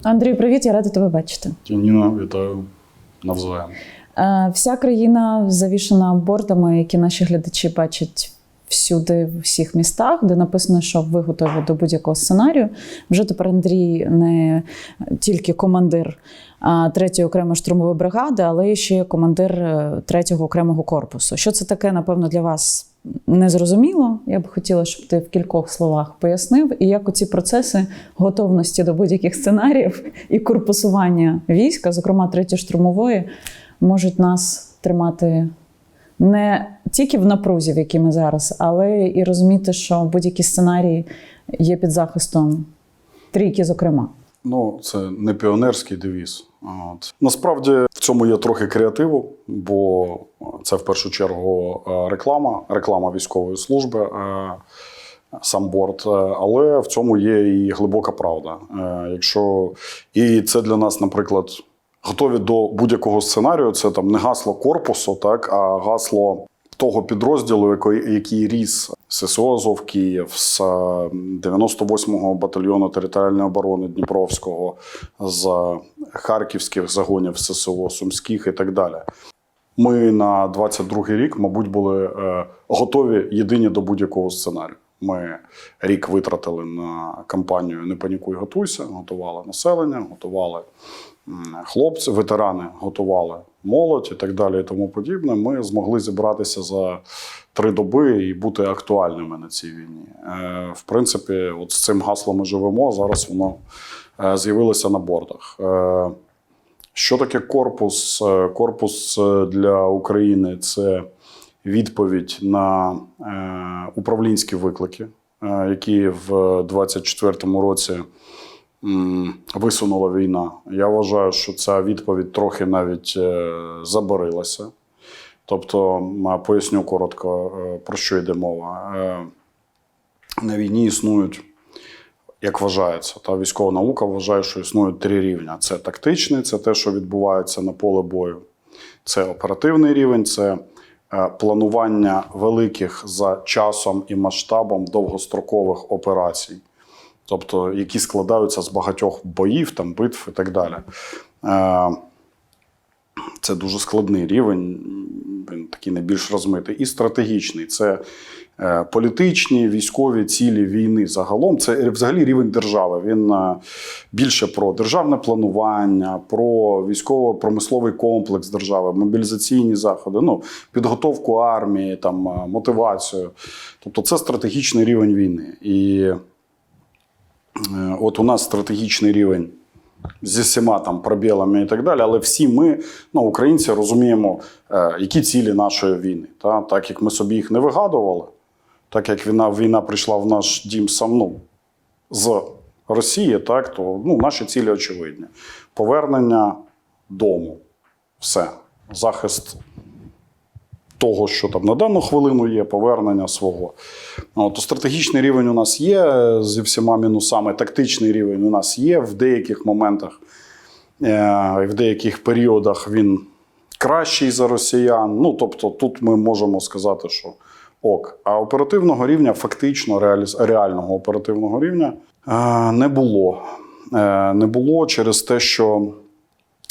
Андрій, привіт, я рада тебе бачити. Ніна, вітаю навзаєм. Вся країна завішана бордами, які наші глядачі бачать всюди, в всіх містах, де написано, що ви готові до будь-якого сценарію. Вже тепер Андрій не тільки командир 3-ї окремої штурмової бригади, але ще й командир 3-го окремого корпусу. Що це таке, напевно, для вас незрозуміло. Я б хотіла, щоб ти в кількох словах пояснив, і як оці процеси готовності до будь-яких сценаріїв і корпусування війська, зокрема 3-ї штурмової, можуть нас тримати не тільки в напрузі, в якій ми зараз, але і розуміти, що будь-які сценарії є під захистом 3-ки, зокрема. Ну, це не піонерський девіз. Насправді в цьому є трохи креативу, бо це в першу чергу реклама військової служби, сам борт, але в цьому є і глибока правда. І це для нас, наприклад, готові до будь-якого сценарію, це там не гасло корпусу, так, а гасло того підрозділу, який ріс ССО «Азов Київ», з 98-го батальйону територіальної оборони Дніпровського, з харківських загонів ССО, сумських і так далі. Ми на 22-й рік, мабуть, були готові єдині до будь-якого сценарію. Ми рік витратили на кампанію «Не панікуй, готуйся», готували населення, готували хлопці, ветерани, готували молодь і так далі і тому подібне. Ми змогли зібратися за 3 доби і бути актуальними на цій війні. В принципі, от з цим гаслом ми живемо, зараз воно з'явилося на бордах. Що таке корпус? Корпус для України – це відповідь на управлінські виклики, які в 24-му році висунула війна. Я вважаю, що ця відповідь трохи навіть забарилася. Тобто, поясню коротко, про що йде мова. На війні існують, як вважається, та військова наука вважає, що існують 3 рівня. Це тактичний, це те, що відбувається на полі бою. Це оперативний рівень, це планування великих за часом і масштабом довгострокових операцій. Тобто, які складаються з багатьох боїв, там, битв і так далі. Це дуже складний рівень, він такий найбільш розмитий. І стратегічний – це політичні, військові цілі війни загалом. Це взагалі рівень держави. Він більше про державне планування, про військово-промисловий комплекс держави, мобілізаційні заходи, підготовку армії, там, мотивацію. Тобто це стратегічний рівень війни. І от у нас стратегічний рівень зі всіма там пробілами і так далі, але всі ми, українці, розуміємо, які цілі нашої війни. Так як ми собі їх не вигадували, так як війна прийшла в наш дім з Росії, так, то наші цілі очевидні. Повернення дому. Все. Захист того, що там на дану хвилину є, повернення свого. То стратегічний рівень у нас є зі всіма мінусами, тактичний рівень у нас є в деяких моментах, в деяких періодах він кращий за росіян. Тобто тут ми можемо сказати, що ок. А оперативного рівня, фактично реального оперативного рівня не було. Не було через те, що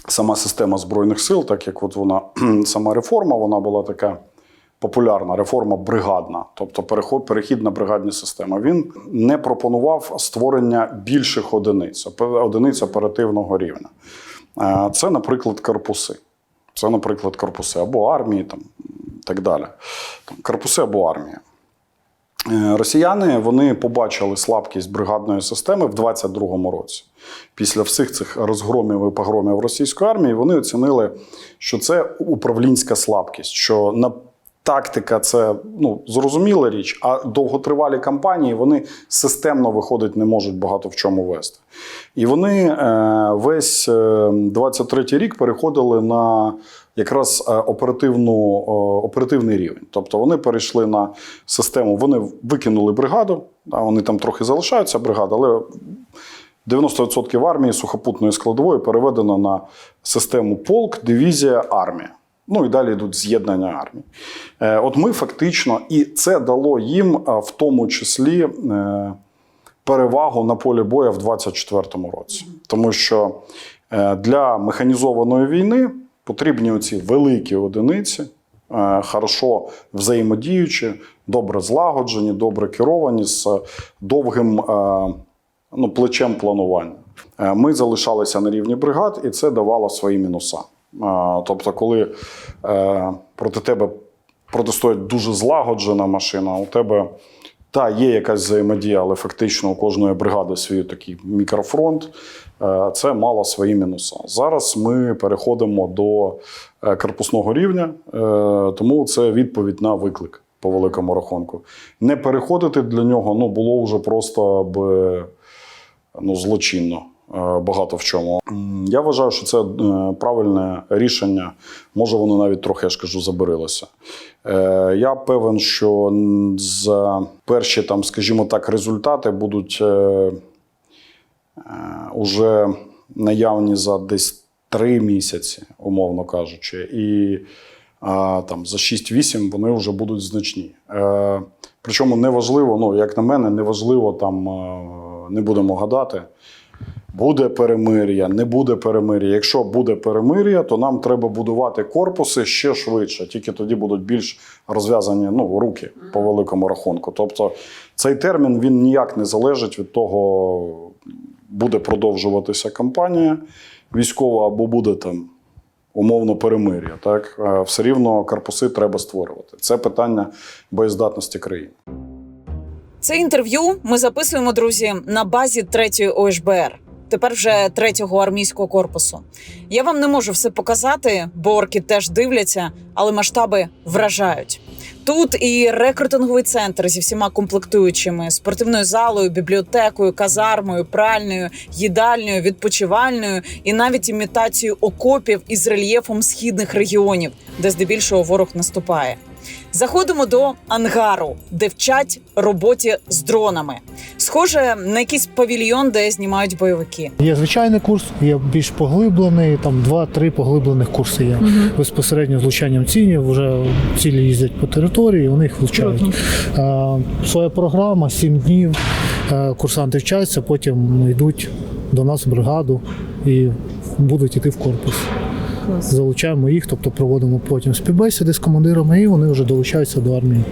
сама система Збройних сил, так як от вона, сама реформа, вона була така популярна, реформа бригадна, тобто перехід на бригадні системи. Він не пропонував створення більших одиниць оперативного рівня. Це, наприклад, корпуси. Або армії, там, і так далі. Корпуси або армія. Росіяни, вони побачили слабкість бригадної системи в 22-му році. Після всіх цих розгромів і погромів російської армії вони оцінили, що це управлінська слабкість, що тактика – це зрозуміла річ, а довготривалі кампанії вони системно, виходить, не можуть багато в чому вести. І вони весь 23-й рік переходили на якраз оперативний рівень. Тобто вони перейшли на систему, вони викинули бригаду, вони там трохи залишаються, бригада, але 90% армії сухопутної складової переведено на систему полк, дивізія, армія. І далі йдуть з'єднання армій. От ми фактично, і це дало їм в тому числі перевагу на полі бою в 24-му році. Тому що для механізованої війни потрібні оці великі одиниці, хорошо взаємодіючі, добре злагоджені, добре керовані, з довгим плечем планування. Ми залишалися на рівні бригад, і це давало свої мінуса. Тобто, коли проти тебе протистоїть дуже злагоджена машина, у тебе є якась взаємодія, але фактично у кожної бригади свій такий мікрофронт, це мало свої мінуси. Зараз ми переходимо до корпусного рівня, тому це відповідь на виклик по великому рахунку. Не переходити для нього було вже просто злочинно. Багато в чому. Я вважаю, що це правильне рішення. Може, воно навіть трохи, я ж кажу, забарилося. Я певен, що за перші, скажімо так, результати будуть уже наявні за десь 3 місяці, умовно кажучи. І за 6-8 вони вже будуть значні. Причому неважливо, як на мене, неважливо, не будемо гадати, буде перемир'я, не буде перемир'я. Якщо буде перемир'я, то нам треба будувати корпуси ще швидше. Тільки тоді будуть більш розв'язані руки по великому рахунку. Тобто цей термін він ніяк не залежить від того, буде продовжуватися кампанія військова або буде умовно перемир'я. Так? Все рівно корпуси треба створювати. Це питання боєздатності країни. Це інтерв'ю ми записуємо, друзі, на базі 3-ї ОШБР. Тепер вже 3-го армійського корпусу. Я вам не можу все показати, бо орки теж дивляться, але масштаби вражають. Тут і рекрутинговий центр зі всіма комплектуючими, спортивною залою, бібліотекою, казармою, пральною, їдальнею, відпочивальною і навіть імітацією окопів із рельєфом східних регіонів, де здебільшого ворог наступає. Заходимо до ангару, де вчать роботі з дронами. Схоже на якийсь павільйон, де знімають бойовики. Є звичайний курс, є більш поглиблений, 2-3 поглиблених курси є. Безпосередньо з влучанням цілів, вже цілі їздять по території, вони їх влучають. Своя програма, 7 днів, курсанти вчаться, потім йдуть до нас в бригаду і будуть йти в корпус. Залучаємо їх, тобто проводимо потім співбесіди з командирами, і вони вже долучаються до армії.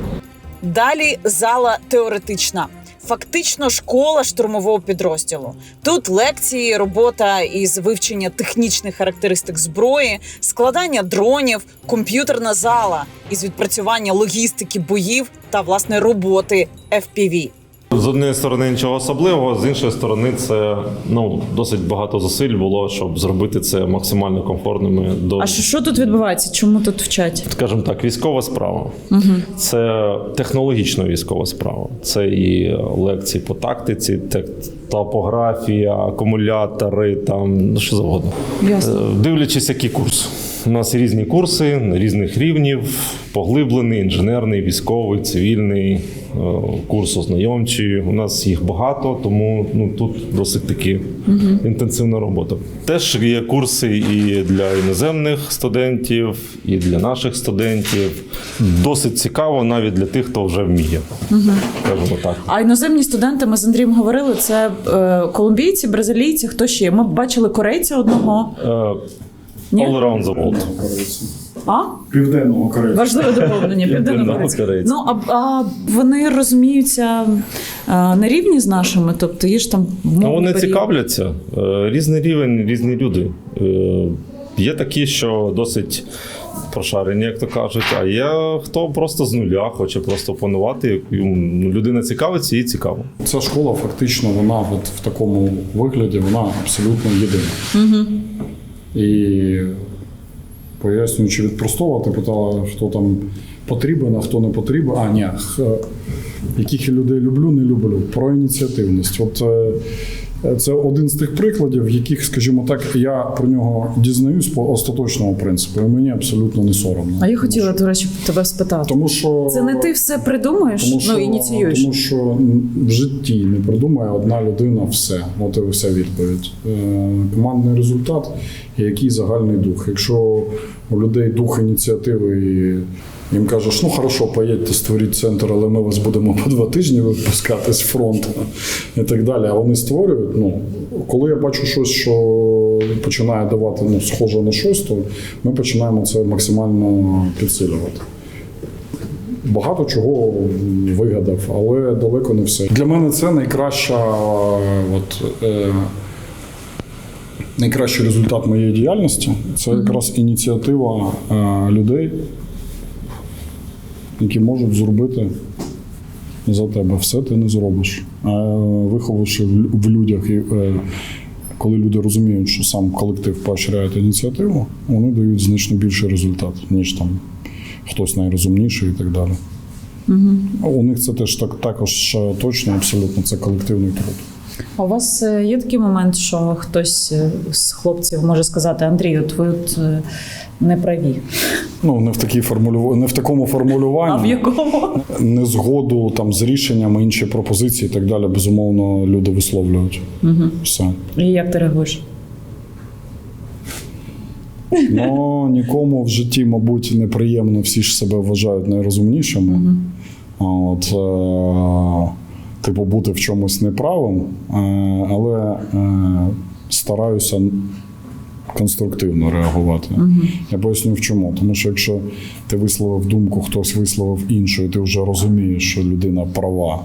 Далі зала теоретична. Фактично школа штурмового підрозділу. Тут лекції, робота із вивчення технічних характеристик зброї, складання дронів, комп'ютерна зала із відпрацювання логістики боїв та, власне, роботи FPV. З однієї сторони нічого особливого, з іншої сторони це досить багато зусиль було, щоб зробити це максимально комфортними. А що тут відбувається? Чому тут вчать? Скажімо так, військова справа. Це технологічна військова справа. Це і лекції по тактиці, топографія, акумулятори, що завгодно. Ясно. Дивлячись, який курс. У нас різні курси різних рівнів, поглиблений, інженерний, військовий, цивільний, курс ознайомчий. У нас їх багато, тому тут досить таки інтенсивна робота. Теж є курси і для іноземних студентів, і для наших студентів. Досить цікаво навіть для тих, хто вже вміє. Скажімо так. А іноземні студенти, ми з Андрієм говорили, це колумбійці, бразилійці, хто ще? Ми бачили корейця одного. Ні? All around the world. Південного корейця. Важливе доповнення. Південного корейця. А вони розуміються на рівні з нашими? Тобто є ж там мовний Вони період? цікавляться. Різний рівень, різні люди. Є такі, що досить прошарені, як то кажуть, а є хто просто з нуля хоче просто опанувати. Людина цікавиться, їй цікаво. Ця школа фактично, вона в такому вигляді, вона абсолютно єдина. І пояснюючи від простого, ти питала, хто там потрібен, а хто не потрібен. Яких я людей люблю, не люблю. Про ініціативність. Це один з тих прикладів, в яких, скажімо так, я про нього дізнаюсь по остаточному принципу, і мені абсолютно не соромно. А я хотіла, до речі, тебе спитати. Тому що це не ти все придумуєш, ініціюєш? Тому що в житті не придумає одна людина все. От і вся відповідь. Командний результат і який загальний дух. Якщо у людей дух ініціативи і Їм кажеш, ну хорошо, поїдьте, створіть центр, але ми вас будемо по 2 тижні випускати з фронту і так далі. А вони створюють. Ну, коли я бачу щось, що починає давати схоже на щось, то ми починаємо це максимально підсилювати. Багато чого вигадав, але далеко не все. Для мене це найкращий результат моєї діяльності. Це якраз ініціатива людей, які можуть зробити за тебе. Все ти не зробиш. Виховавши в людях, коли люди розуміють, що сам колектив поощряє ініціативу, вони дають значно більший результат, ніж там хтось найрозумніший і так далі. У них це теж також точно, абсолютно, це колективний труд. А у вас є такий момент, що хтось з хлопців може сказати: Андрій, от ви не праві? Ну, не в такому формулюванні. А в якому? Незгоду там з рішеннями, інші пропозиції і так далі, безумовно, люди висловлюють. Все. І як ти реагуєш? Ну, нікому в житті, мабуть, неприємно, всі ж себе вважають найрозумнішими. Типу, бути в чомусь неправим, але стараюся конструктивно реагувати. Я поясню в чому. Тому що якщо ти висловив думку, хтось висловив іншу, і ти вже розумієш, що людина права.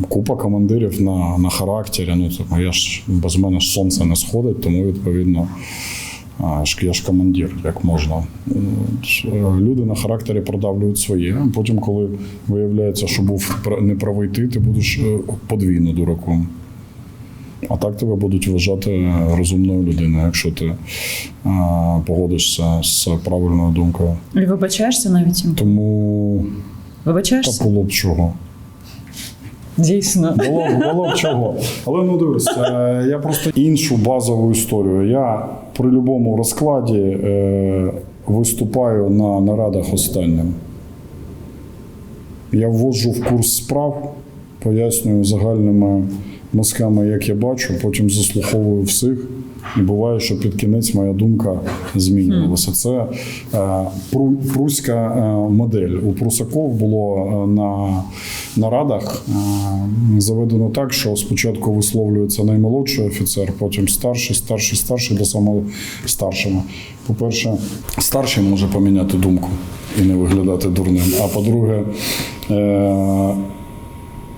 Купа командирів на характері, без мене ж сонце не сходить, тому, відповідно, я ж командир, як можна. Люди на характері продавлюють своє, а потім, коли виявляється, що був неправий ти будеш подвійно дураком. А так тебе будуть вважати розумною людиною, якщо ти погодишся з правильною думкою. І вибачаєшся навіть їм? Тому Вибачаєшся? та було б чого. Дійсно. Було б чого. Але дивись, я просто іншу базову історію. Я при будь-якому розкладі виступаю на нарадах останнім. Я вводжу в курс справ, пояснюю загальними мазками, як я бачу, потім заслуховую всіх. І буває, що під кінець моя думка змінювалася. Це пруська модель. У прусаків було на нарадах заведено так, що спочатку висловлюється наймолодший офіцер, потім старший до самого старшого. По-перше, старший може поміняти думку і не виглядати дурним. А по-друге,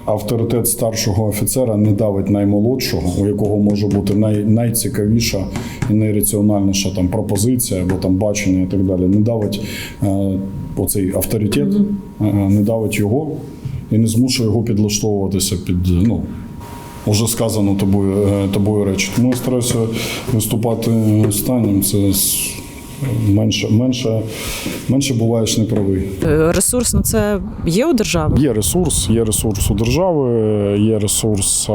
авторитет старшого офіцера не давить наймолодшого, у якого може бути найцікавіша і найраціональніша там пропозиція або там бачення і так далі. Не давить оцей авторитет, не давить його і не змушує його підлаштовуватися під вже сказано тобою речі. Тому я стараюся виступати останнім. Це менше буваєш неправий. Ресурс на це є у держави? Є ресурс у держави, є ресурс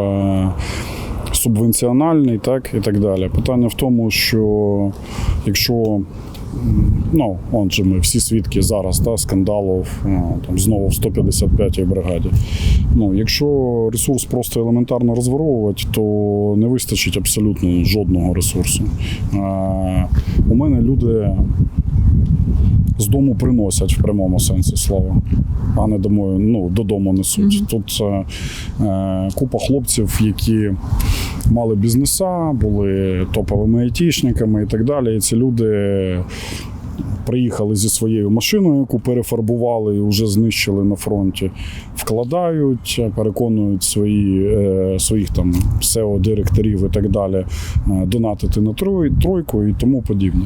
субвенціональний, так, і так далі. Питання в тому, що якщо ми всі свідки зараз скандалів там, знову в 155-й бригаді. Якщо ресурс просто елементарно розворовувати, то не вистачить абсолютно жодного ресурсу. У мене люди з дому приносять в прямому сенсі слова, а не додому несуть. Тут купа хлопців, які мали бізнеса, були топовими айтішниками і так далі. І ці люди приїхали зі своєю машиною, яку перефарбували і вже знищили на фронті, вкладають, переконують своїх там SEO-директорів і так далі донатити на тройку і тому подібне.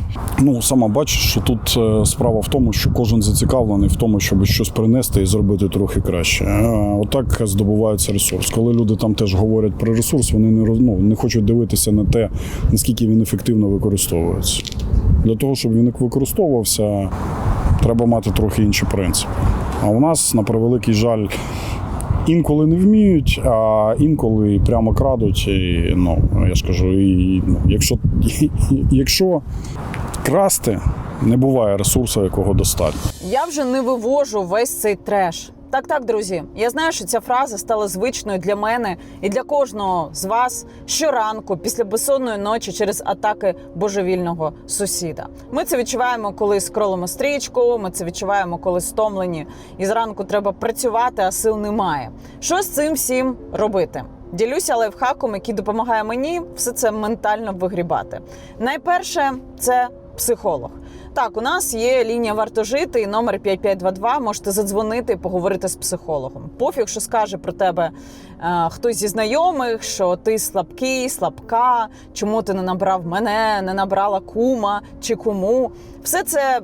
Сама бачиш, що тут справа в тому, що кожен зацікавлений в тому, щоб щось принести і зробити трохи краще. Отак здобувається ресурс. Коли люди там теж говорять про ресурс, вони не хочуть дивитися на те, наскільки він ефективно використовується. Для того, щоб він використовувався, треба мати трохи інші принципи. А у нас, на превеликий жаль, інколи не вміють, а інколи прямо крадуть. І, я ж кажу, якщо красти, не буває ресурсу, якого достатньо. Я вже не вивожу весь цей треш. Так, друзі, я знаю, що ця фраза стала звичною для мене і для кожного з вас щоранку після безсонної ночі через атаки божевільного сусіда. Ми це відчуваємо, коли скролимо стрічку, ми це відчуваємо, коли стомлені, і зранку треба працювати, а сил немає. Що з цим всім робити? Ділюся лайфхаком, який допомагає мені все це ментально вигрібати. Найперше – це психолог. Так, у нас є лінія «Варто жити» і номер 5522. Можете задзвонити і поговорити з психологом. Пофіг, що скаже про тебе хтось зі знайомих, що ти слабкий, слабка, чому ти не набрав мене, не набрала кума чи куму. Все це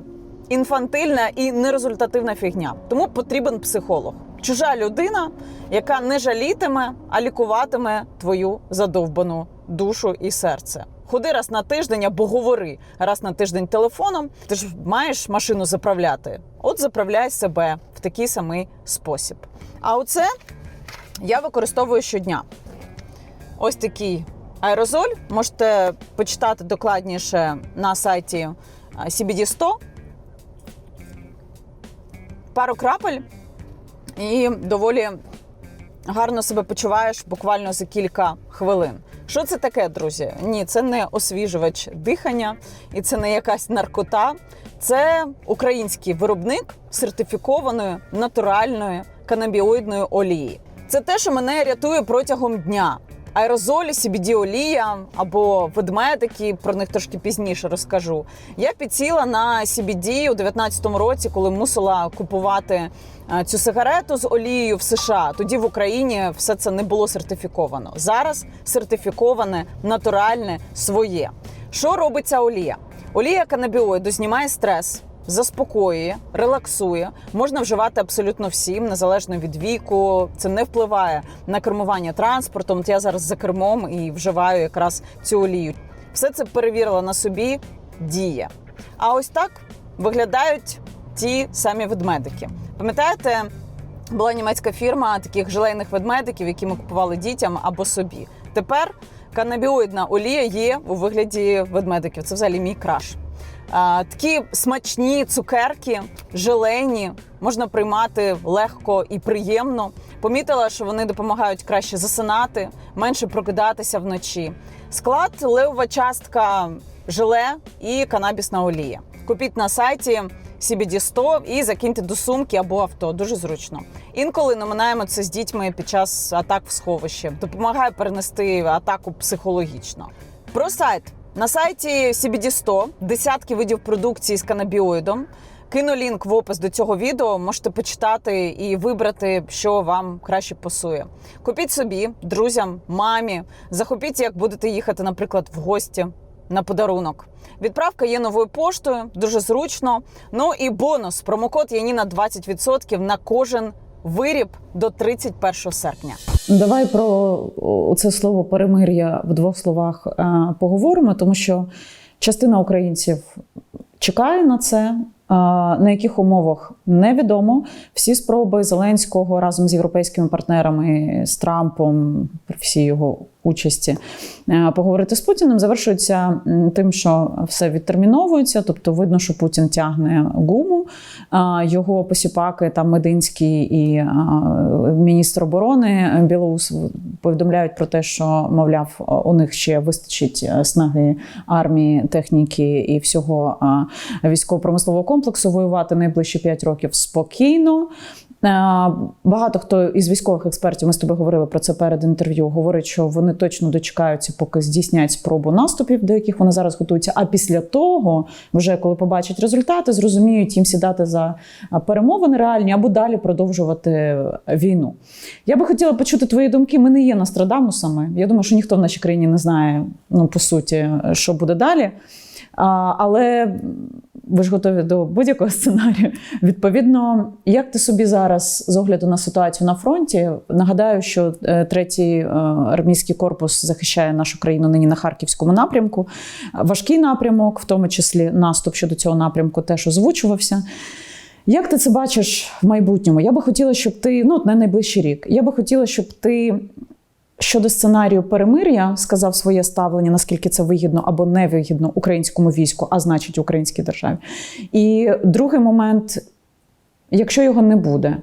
інфантильна і нерезультативна фігня. Тому потрібен психолог. Чужа людина, яка не жалітиме, а лікуватиме твою задовбану душу і серце. Ходи раз на тиждень або говори раз на тиждень телефоном. Ти ж маєш машину заправляти. От заправляй себе в такий самий спосіб. А оце я використовую щодня. Ось такий аерозоль. Можете почитати докладніше на сайті CBD100. Пару крапель і доволі гарно себе почуваєш буквально за кілька хвилин. Що це таке, друзі? Ні, це не освіжувач дихання і це не якась наркота. Це український виробник сертифікованої натуральної канабіоїдної олії. Це те, що мене рятує протягом дня. Аерозолі, CBD-олія або ведмедики, про них трошки пізніше розкажу. Я підсіла на CBD у 19-му році, коли мусила купувати цю сигарету з олією в США. Тоді в Україні все це не було сертифіковано. Зараз сертифіковане, натуральне, своє. Що робить ця олія? Олія канабіоїду знімає стрес, заспокоює, релаксує. Можна вживати абсолютно всім, незалежно від віку. Це не впливає на кермування транспортом. От я зараз за кермом і вживаю якраз цю олію. Все це перевірила на собі, діє. А ось так виглядають ті самі ведмедики. Пам'ятаєте, була німецька фірма таких желейних ведмедиків, які ми купували дітям або собі. Тепер канабіоїдна олія є у вигляді ведмедиків. Це взагалі мій краш. Такі смачні цукерки, желейні, можна приймати легко і приємно. Помітила, що вони допомагають краще засинати, менше прокидатися вночі. Склад – левова частка желе і канабісна олія. Купіть на сайті CBD100 і закиньте до сумки або авто. Дуже зручно. Інколи наминаємо це з дітьми під час атак в сховищі. Допомагає перенести атаку психологічно. Про сайт. На сайті CBD100 десятки видів продукції з канабіоїдом. Кину лінк в опис до цього відео, можете почитати і вибрати, що вам краще пасує. Купіть собі, друзям, мамі, захопіть, як будете їхати, наприклад, в гості на подарунок. Відправка є новою поштою, дуже зручно. Ну і бонус, промокод Яніна 20% на кожен виріб до 31 серпня. Давай про це слово перемир'я в двох словах поговоримо, тому що частина українців чекає на це. На яких умовах – невідомо. Всі спроби Зеленського разом з європейськими партнерами, з Трампом, при всій його участі, поговорити з Путіним завершуються тим, що все відтерміновується. Тобто видно, що Путін тягне гуму. Його посіпаки, там Мединський і міністр оборони Білоус повідомляють про те, що, мовляв, у них ще вистачить снаги армії, техніки і всього військово-промислового комплексу воювати найближчі 5 років спокійно. Багато хто із військових експертів, ми з тобою говорили про це перед інтерв'ю, говорить, що вони точно дочекаються, поки здійснять спробу наступів, до яких вони зараз готуються. А після того, вже коли побачать результати, зрозуміють їм сідати за перемовини реальні або далі продовжувати війну. Я би хотіла почути твої думки. Ми не є Нострадамусами. Я думаю, що ніхто в нашій країні не знає, по суті, що буде далі. Але ви ж готові до будь-якого сценарію. Відповідно, як ти собі зараз, з огляду на ситуацію на фронті, нагадаю, що 3-й армійський корпус захищає нашу країну нині на Харківському напрямку. Важкий напрямок, в тому числі наступ щодо цього напрямку теж озвучувався. Як ти це бачиш в майбутньому? Я би хотіла, щоб ти, на найближчий рік, я би хотіла, щоб ти щодо сценарію перемир'я сказав своє ставлення, наскільки це вигідно або невигідно українському війську, а значить українській державі. І другий момент, якщо його не буде,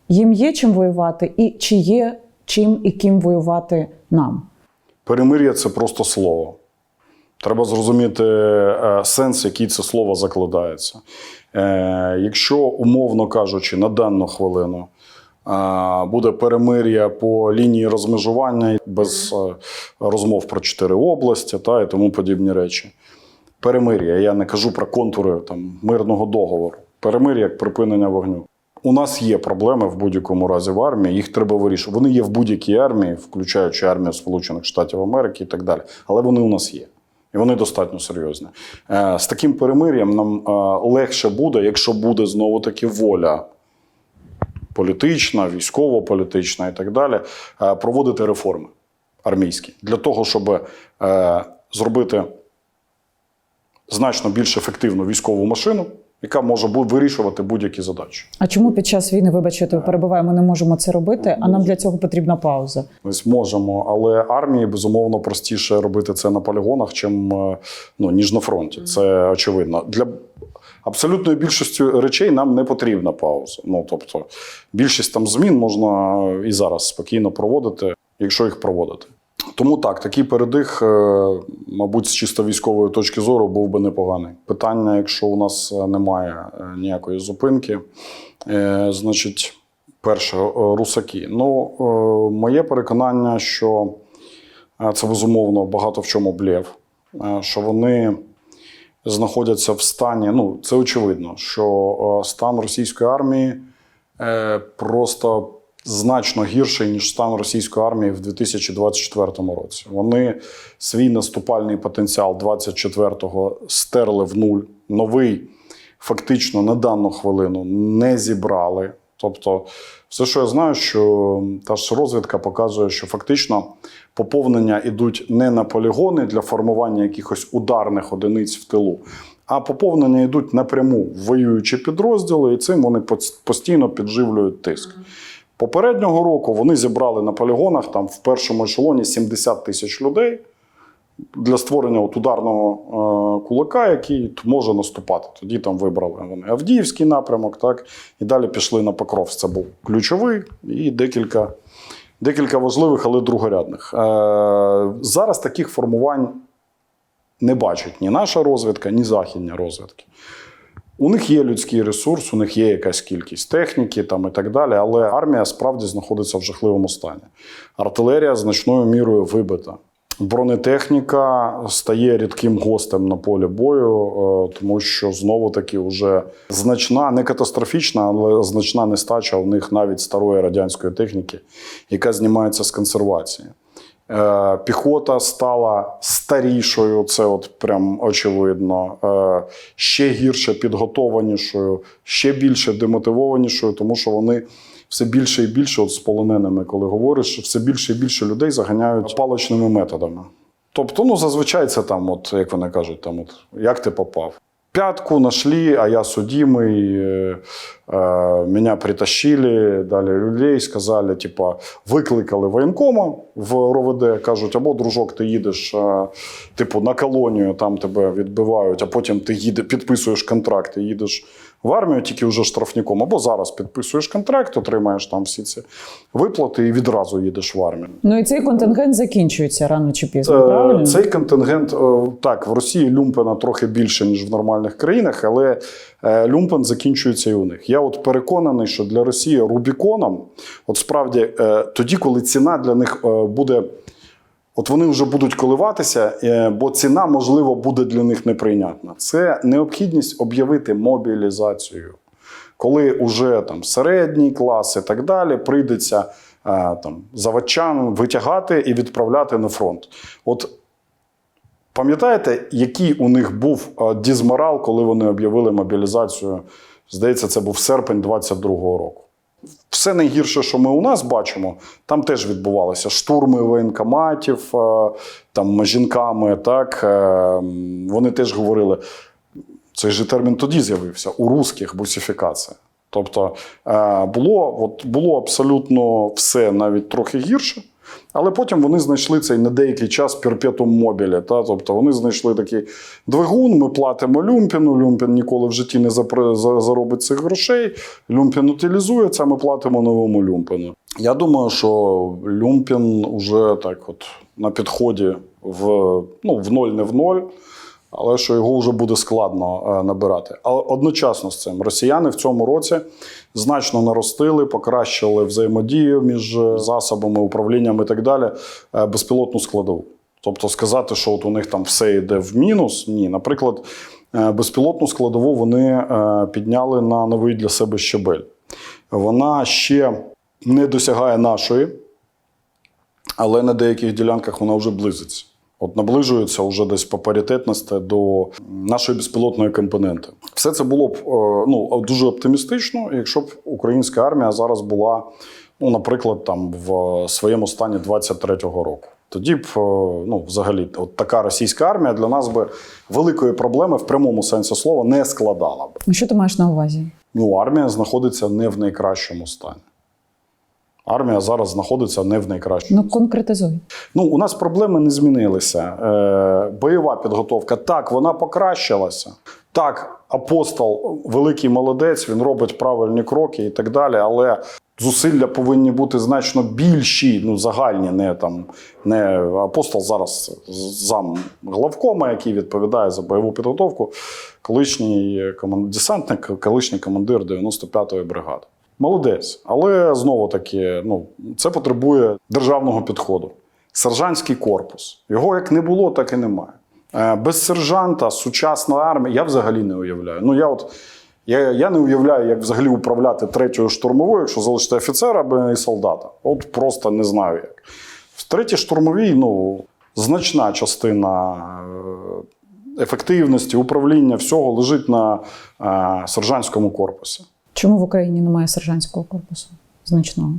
Їм є чим воювати, і чи є чим і ким воювати нам? Перемир'я – це просто слово. Треба зрозуміти сенс, який це слово закладається. Якщо, умовно кажучи, на дану хвилину буде перемир'я по лінії розмежування без розмов про 4 області і тому подібні речі. Перемир'я, я не кажу про контури мирного договору. Перемир'я як припинення вогню. У нас є проблеми в будь-якому разі в армії, їх треба вирішувати. Вони є в будь-якій армії, включаючи армію Сполучених Штатів Америки і так далі. Але вони у нас є. І вони достатньо серйозні. З таким перемир'ям нам легше буде, якщо буде знову-таки воля політична, військово-політична і так далі, проводити реформи армійські. Для того, щоб зробити значно більш ефективну військову машину, яка може вирішувати будь-які задачі. А чому під час війни, вибачте, перебуваємо, ми не можемо це робити, а нам для цього потрібна пауза? Ми можемо, але армії, безумовно, простіше робити це на полігонах, ніж на фронті. Це очевидно. Для абсолютної більшості речей нам не потрібна пауза. Тобто, більшість змін можна і зараз спокійно проводити, якщо їх проводити. Тому так, такий передих, мабуть, з чисто військової точки зору був би непоганий. Питання, якщо у нас немає ніякої зупинки, значить, перше, русаки. Моє переконання, що це, безумовно, багато в чому блєв, що вони знаходяться в стані, це очевидно, що стан російської армії просто значно гірший, ніж стан російської армії в 2024 році. Вони свій наступальний потенціал 24-го стерли в нуль. Новий фактично на дану хвилину не зібрали. Тобто все, що я знаю, що та ж розвідка показує, що фактично поповнення йдуть не на полігони для формування якихось ударних одиниць в тилу, а поповнення йдуть напряму в воюючі підрозділи, і цим вони постійно підживлюють тиск. Попереднього року вони зібрали на полігонах в першому ешелоні 70 тисяч людей для створення ударного кулака, який може наступати. Тоді вибрали вони Авдіївський напрямок, і далі пішли на Покровськ. Це був ключовий і декілька важливих, але другорядних. Зараз таких формувань не бачить ні наша розвідка, ні західні розвідки. У них є людський ресурс, у них є якась кількість техніки і так далі, але армія справді знаходиться в жахливому стані. Артилерія значною мірою вибита. Бронетехніка стає рідким гостем на полі бою, тому що знову-таки вже значна, не катастрофічна, але значна нестача у них навіть старої радянської техніки, яка знімається з консервації. Піхота стала старішою, це прям очевидно, ще гірше підготованішою, ще більше демотивованішою, тому що вони все більше і більше, з полоненими, коли говориш, все більше і більше людей заганяють паличними методами. Тобто, зазвичай це як вони кажуть, як ти попав. Пятку нашли, а я судимый, меня притащили, дали людей, сказали, викликали воєнкома в РОВД, кажуть, або, дружок, ти їдеш на колонію, там тебе відбивають, а потім ти підписуєш контракт і їдеш в армію, тільки вже штрафником, або зараз підписуєш контракт, отримаєш всі ці виплати і відразу їдеш в армію. І цей контингент закінчується рано чи пізно, правильно? Цей контингент, так, в Росії люмпена трохи більше, ніж в нормальних країнах, але люмпен закінчується і у них. Я переконаний, що для Росії Рубіконом, справді, тоді, коли ціна для них буде, вони вже будуть коливатися, бо ціна, можливо, буде для них неприйнятна. Це необхідність об'явити мобілізацію. Коли вже середній клас і так далі, прийдеться заводчан витягати і відправляти на фронт. Пам'ятаєте, який у них був дізморал, коли вони об'явили мобілізацію? Здається, це був серпень 22-го року. Все найгірше, що ми у нас бачимо, там теж відбувалися штурми воєнкоматів, жінками, вони теж говорили, цей же термін тоді з'явився, у русських бусифікація. Тобто було абсолютно все, навіть трохи гірше, Але потім вони знайшли цей на деякий час перпетум мобілі. Тобто вони знайшли такий двигун, ми платимо люмпіну, люмпін ніколи в житті не заробить цих грошей, люмпін утилізується, ми платимо новому люмпіну. Я думаю, що люмпін уже так от на підході в ноль не в ноль, але що його вже буде складно набирати. Але одночасно з цим росіяни в цьому році значно наростили, покращили взаємодію між засобами, управлінням і так далі, безпілотну складову. Тобто сказати, що от у них там все йде в мінус, ні. Наприклад, безпілотну складову вони підняли на новий для себе щабель. Вона ще не досягає нашої, але на деяких ділянках вона вже близиться. От наближується вже десь по паритетності до нашої безпілотної компоненти. Все це було б дуже оптимістично, якщо б українська армія зараз була, наприклад, там в своєму стані 23-го року. Тоді б, взагалі, от така російська армія для нас би великої проблеми в прямому сенсі слова не складала б. Що ти маєш на увазі? Армія знаходиться не в найкращому стані. Армія зараз знаходиться не в найкращому. Конкретизуй. У нас проблеми не змінилися. Бойова підготовка, так, вона покращилася. Так, апостол великий молодець, він робить правильні кроки і так далі, але зусилля повинні бути значно більші, загальні, не апостол зараз зам главкома, який відповідає за бойову підготовку, колишній десантник, колишній командир 95-ї бригади. Молодець, але знову-таки, це потребує державного підходу. Сержантський корпус. Його як не було, так і немає. Без сержанта сучасна армія я взагалі не уявляю. Я не уявляю, як взагалі управляти 3-ю штурмовою, якщо залишити офіцера і солдата. От просто не знаю як. В 3-й штурмовій, значна частина ефективності, управління, всього лежить на сержантському корпусі. Чому в Україні немає сержантського корпусу значного?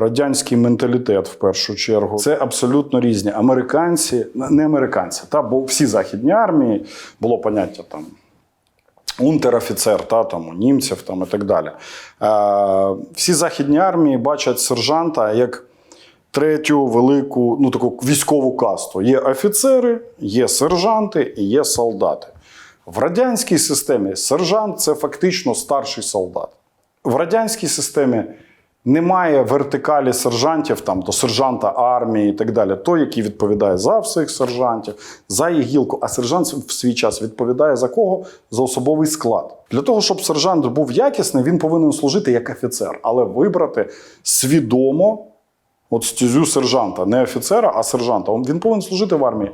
Радянський менталітет, в першу чергу. Це абсолютно різні. Американці, не американці, бо всі західні армії, було поняття там унтер-офіцер, у німців і так далі. Всі західні армії бачать сержанта як 3-ю велику, таку військову касту. Є офіцери, є сержанти і є солдати. В радянській системі сержант – це фактично старший солдат. В радянській системі немає вертикалі сержантів, до сержанта армії і так далі. Той, який відповідає за всіх сержантів, за їх гілку. А сержант в свій час відповідає за кого? За особовий склад. Для того, щоб сержант був якісний, він повинен служити як офіцер. Але вибрати свідомо стезю сержанта. Не офіцера, а сержанта. Він повинен служити в армії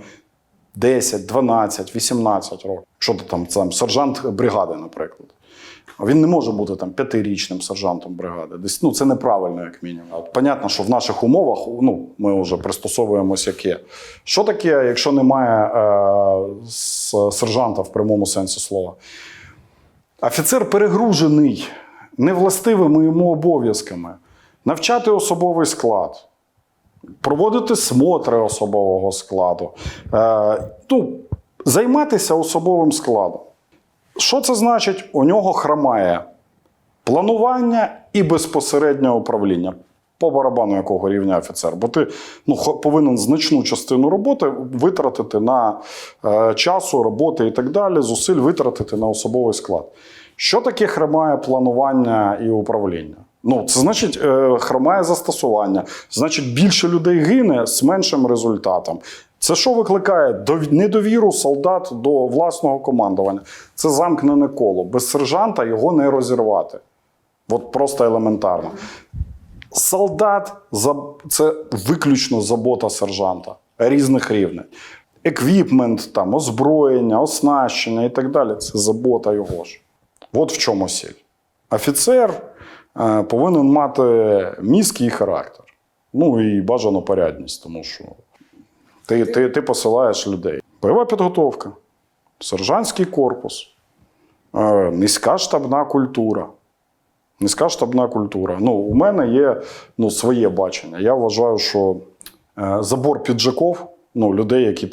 10, 12, 18 років. Що там сержант бригади, наприклад. Він не може бути 5-річним сержантом бригади. Десь, це неправильно, як мінімум. Понятно, що в наших умовах ми вже пристосовуємося як є. Що таке, якщо немає сержанта в прямому сенсі слова? Офіцер перегружений невластивими йому обов'язками. Навчати особовий склад. Проводити смотри особового складу. Займатися особовим складом. Що це значить? У нього хромає планування і безпосереднє управління. По барабану якого рівня офіцер. Бо ти повинен значну частину роботи витратити на часу, роботи і так далі, зусиль витратити на особовий склад. Що таке хромає планування і управління? Це значить хромає застосування. Значить більше людей гине з меншим результатом. Це що викликає? Недовіру солдат до власного командування. Це замкнене коло. Без сержанта його не розірвати. От просто елементарно. Солдат – це виключно забота сержанта різних рівнів. Еквіпмент, озброєння, оснащення і так далі – це забота його ж. От в чому сіль. Офіцер повинен мати мізки і характер. І бажану порядність, тому що ти посилаєш людей. Бойова підготовка, сержантський корпус, низька штабна культура. Низька штабна культура. У мене є своє бачення. Я вважаю, що забор піджаків, людей, які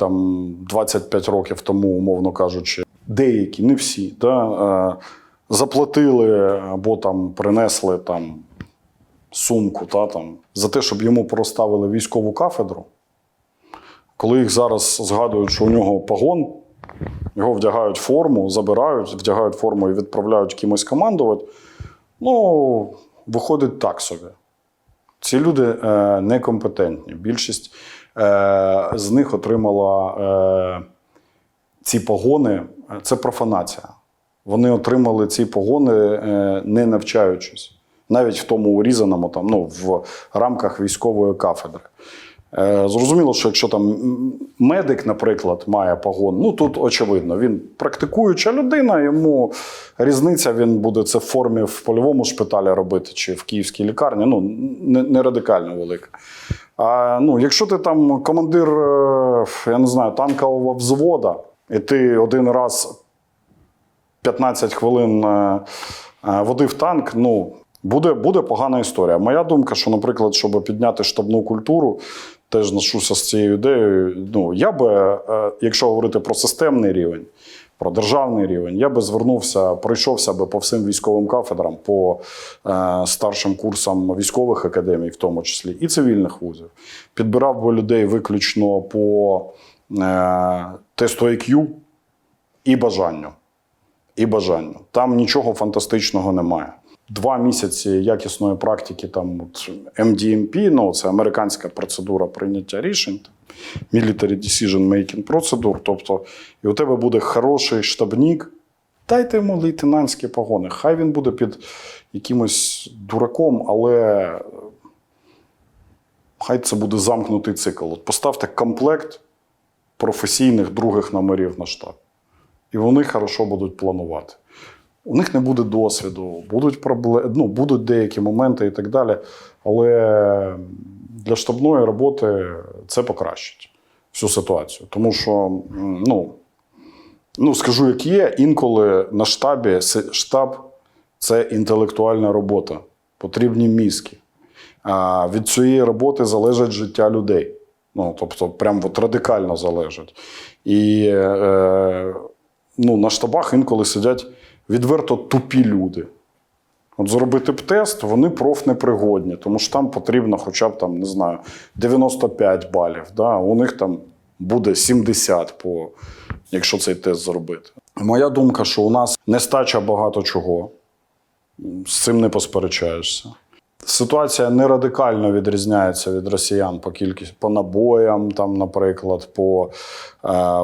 25 років тому, умовно кажучи, деякі, не всі, заплатили або принесли сумку, за те, щоб йому проставили військову кафедру, коли їх зараз згадують, що у нього погон, його вдягають форму, забирають, вдягають форму і відправляють кимось командувати, виходить так собі. Ці люди некомпетентні. Більшість з них отримала ці погони. Це профанація. Вони отримали ці погони, не навчаючись. Навіть в тому урізаному, в рамках військової кафедри. Зрозуміло, що якщо там медик, наприклад, має погон, тут очевидно, він практикуюча людина, йому різниця, він буде це в формі в польовому шпиталі робити чи в київській лікарні, не радикально велика. А якщо ти там командир, я не знаю, танкового взвода, і ти один раз 15 хвилин водив танк, буде погана історія. Моя думка, що, наприклад, щоб підняти штабну культуру, теж ношуся з цією ідеєю. Я би, якщо говорити про системний рівень, про державний рівень, я би пройшовся би по всім військовим кафедрам, по старшим курсам військових академій, в тому числі, і цивільних вузів. Підбирав би людей виключно по тесту IQ і бажанню. Там нічого фантастичного немає. 2 місяці якісної практики, MDMP, це американська процедура прийняття рішень, Military Decision Making Procedure, тобто, і у тебе буде хороший штабник, дайте йому лейтенантські погони, хай він буде під якимось дураком, але хай це буде замкнутий цикл. Поставте комплект професійних других номерів на штаб, і вони хорошо будуть планувати. У них не буде досвіду, будуть проблеми, будуть деякі моменти і так далі. Але для штабної роботи це покращить всю ситуацію. Тому що, скажу, як є, інколи на штаб – це інтелектуальна робота. Потрібні мізки. А від цієї роботи залежить життя людей. Тобто, прям радикально залежить. І на штабах інколи сидять відверто тупі люди. Зробити б тест, вони профнепригодні, тому що там потрібно хоча б 95 балів. Да? У них там буде 70, якщо цей тест зробити. Моя думка, що у нас нестача багато чого. З цим не посперечаєшся. Ситуація не радикально відрізняється від росіян по набоям, наприклад, по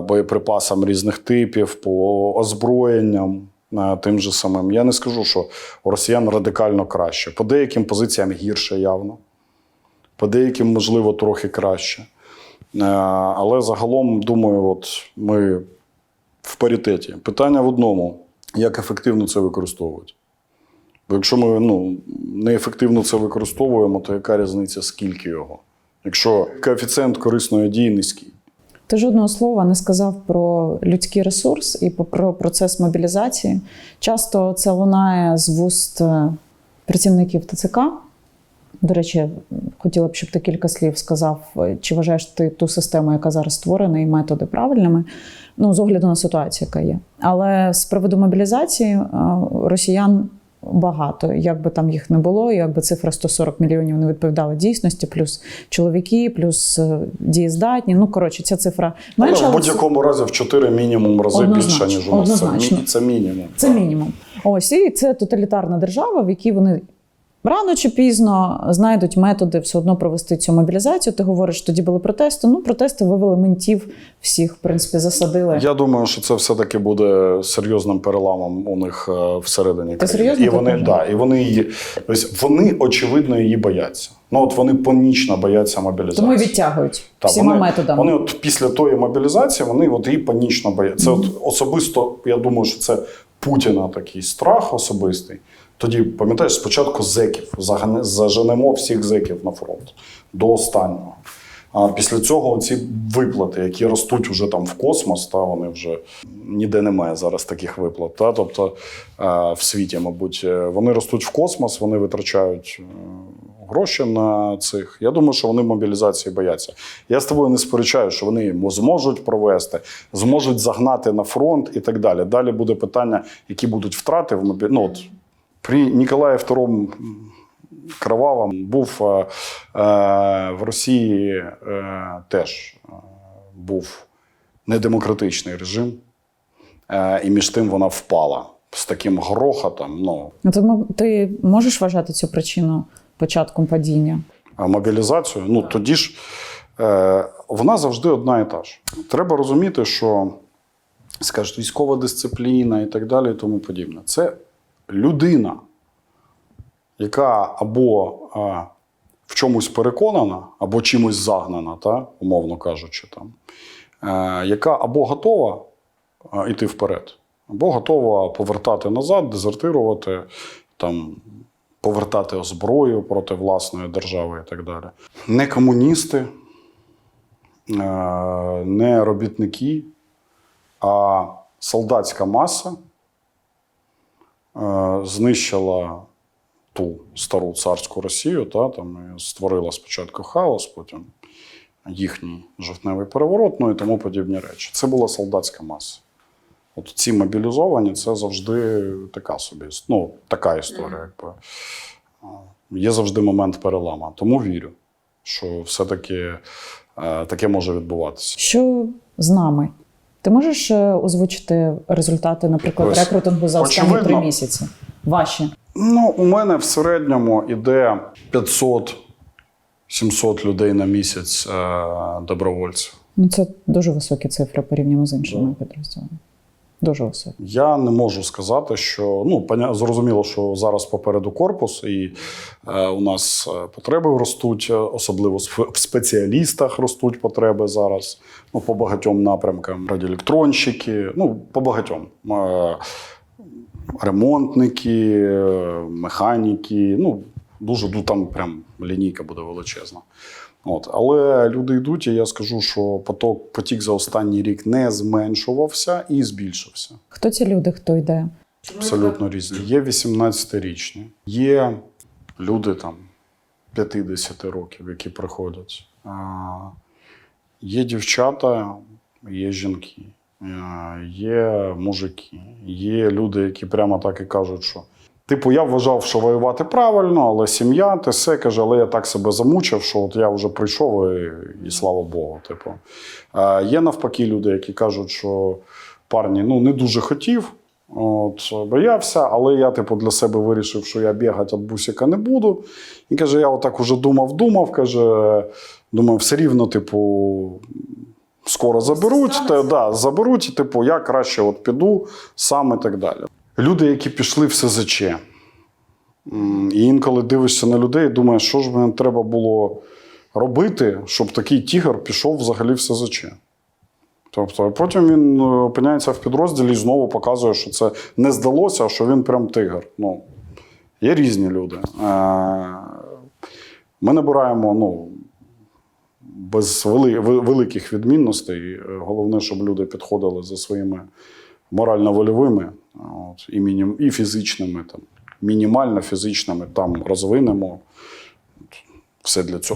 боєприпасам різних типів, по озброєнням. Тим же самим. Я не скажу, що у росіян радикально краще. По деяким позиціям гірше явно. По деяким, можливо, трохи краще. Але загалом, думаю, ми в паритеті. Питання в одному, як ефективно це використовувати. Бо якщо ми неефективно це використовуємо, то яка різниця, скільки його? Якщо коефіцієнт корисної дії низький. Ти жодного слова не сказав про людський ресурс і про процес мобілізації. Часто це лунає з вуст працівників ТЦК. До речі, хотіла б, щоб ти кілька слів сказав, чи вважаєш ти ту систему, яка зараз створена, і методи правильними, з огляду на ситуацію, яка є. Але з приводу мобілізації росіян багато. Як би там їх не було, як би цифра 140 мільйонів не відповідала дійсності, плюс чоловіки, плюс дієздатні. Ця цифра менша. Але в будь-якому разі в 4 мінімум рази більше, ніж у нас. Це мінімум. Це мінімум. І це тоталітарна держава, в якій вони рано чи пізно знайдуть методи все одно провести цю мобілізацію. Ти говориш, тоді були протести. Протести вивели ментів, всіх, в принципі, засадили. Я думаю, що це все-таки буде серйозним переламом у них всередині. Ти серйозно? І вони очевидно її бояться. Вони панічно бояться мобілізації. Тому і відтягують всіма методами. Вони після тої мобілізації, вони її панічно бояться. Це особисто, я думаю, що це Путіна такий страх особистий. Тоді, пам'ятаєш, спочатку зеків, заженемо всіх зеків на фронт до останнього. А після цього ці виплати, які ростуть вже в космос, вони вже ніде немає зараз таких виплат. Тобто в світі, мабуть, вони ростуть в космос, вони витрачають гроші на цих. Я думаю, що вони мобілізації бояться. Я з тобою не сперечаю, що вони її зможуть провести, зможуть загнати на фронт і так далі. Далі буде питання, які будуть втрати в мобілізації. При Ніколаї II кровава. Був в Росії теж був недемократичний режим, і між тим вона впала з таким грохотом. Ну, ти можеш вважати цю причину початком падіння? Мобілізацію, ну тоді ж вона завжди одна і та ж. Треба розуміти, що, скажуть, військова дисципліна і так далі і тому подібне. Це людина, яка або в чомусь переконана, або чимось загнана, умовно кажучи, яка або готова йти вперед, або готова повертати назад, дезертирувати, повертати зброю проти власної держави і так далі. Не комуністи, не робітники, а солдатська маса знищила ту стару царську Росію, і створила спочатку хаос, потім їхній жовтневий переворот, ну і тому подібні речі. Це була солдатська маса. От ці мобілізовані – це завжди така собі, така історія. Якби. Є завжди момент перелама. Тому вірю, що все-таки таке може відбуватися. Що з нами? Ти можеш озвучити результати, наприклад, рекрутингу за останні 3 місяці? Ваші? У мене в середньому йде 500-700 людей на місяць добровольців. Це дуже високі цифри порівняно з іншими підрозділами. Дуже високі. Я не можу сказати, що зрозуміло, що зараз попереду корпус, і у нас потреби ростуть, особливо в спеціалістах ростуть потреби зараз. По багатьом напрямкам. Радіоелектронщики, по багатьом. Ремонтники, механіки, дуже там прям лінійка буде величезна. Але люди йдуть, і я скажу, що потік за останній рік не зменшувався і збільшився. Хто ці люди, хто йде? Абсолютно різні. Є 18-річні, є люди 50 років, які приходять. Є дівчата, є жінки, є мужики, є люди, які прямо так і кажуть, що я вважав, що воювати правильно, але сім'я, те все, каже, але я так себе замучив, що я вже прийшов і слава Богу. Є навпаки люди, які кажуть, що парні, не дуже хотів, боявся, але я для себе вирішив, що я бігати від бусика не буду. І каже, я отак уже думав, каже, думаю, все рівно, скоро заберуть, заберуть, і я краще піду сам і так далі. Люди, які пішли в СЗЧ. І інколи дивишся на людей і думаєш, що ж мені треба було робити, щоб такий тігр пішов взагалі в СЗЧ. Потім він опиняється в підрозділі і знову показує, що це не здалося, а що він прям тигр. Є різні люди. Ми набираємо без великих відмінностей. Головне, щоб люди підходили за своїми морально-вольовими і фізичними, мінімально фізичними, розвинемо.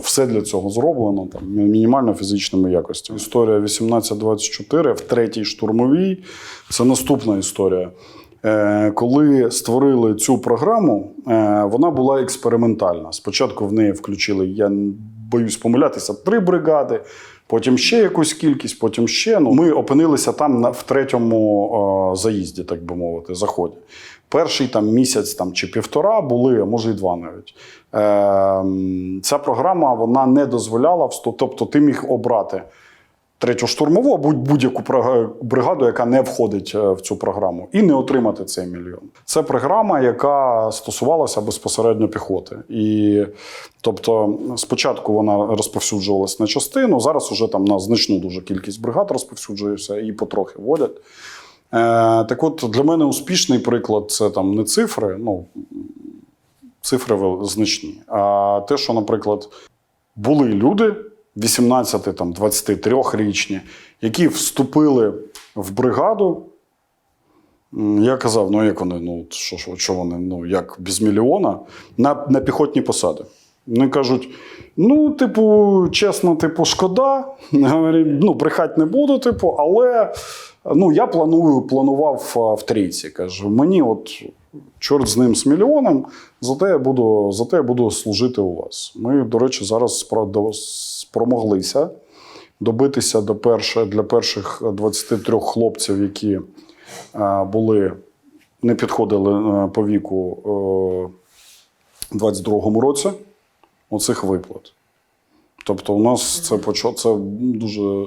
Все для цього зроблено, мінімально фізичними якостями. Історія 1824 в 3-й штурмовій – це наступна історія. Коли створили цю програму, вона була експериментальна. Спочатку в неї включили, я боюсь помилятися, 3 бригади, потім ще якусь кількість, потім ще. Ми опинилися там в 3-му заїзді, так би мовити, заході. Перший місяць чи півтора були, а може і 2 навіть. Ця програма, вона не дозволяла, тобто ти міг обрати 3-ю штурмову або будь-яку бригаду, яка не входить в цю програму, і не отримати цей 1 мільйон. Це програма, яка стосувалася безпосередньо піхоти. Тобто спочатку вона розповсюджувалась на частину, зараз вже на значну дуже кількість бригад розповсюджується і потрохи вводять. Так от, для мене успішний приклад – це не цифри, цифри значні, а те, що, наприклад, були люди, 18-23-річні, які вступили в бригаду. Я казав, як вони, що вони, як без мільйона, на піхотні посади. Вони кажуть, ну, типу, чесно, типу, шкода, ну, брехати не буду, типу, але ну, я планував в трійці. Кажу, мені от чорт з ним, з мільйоном, зате я буду служити у вас. Ми, до речі, зараз спромоглися добитися для перших 23 хлопців, які не підходили по віку у 22-му році, оцих виплат. Тобто у нас це дуже,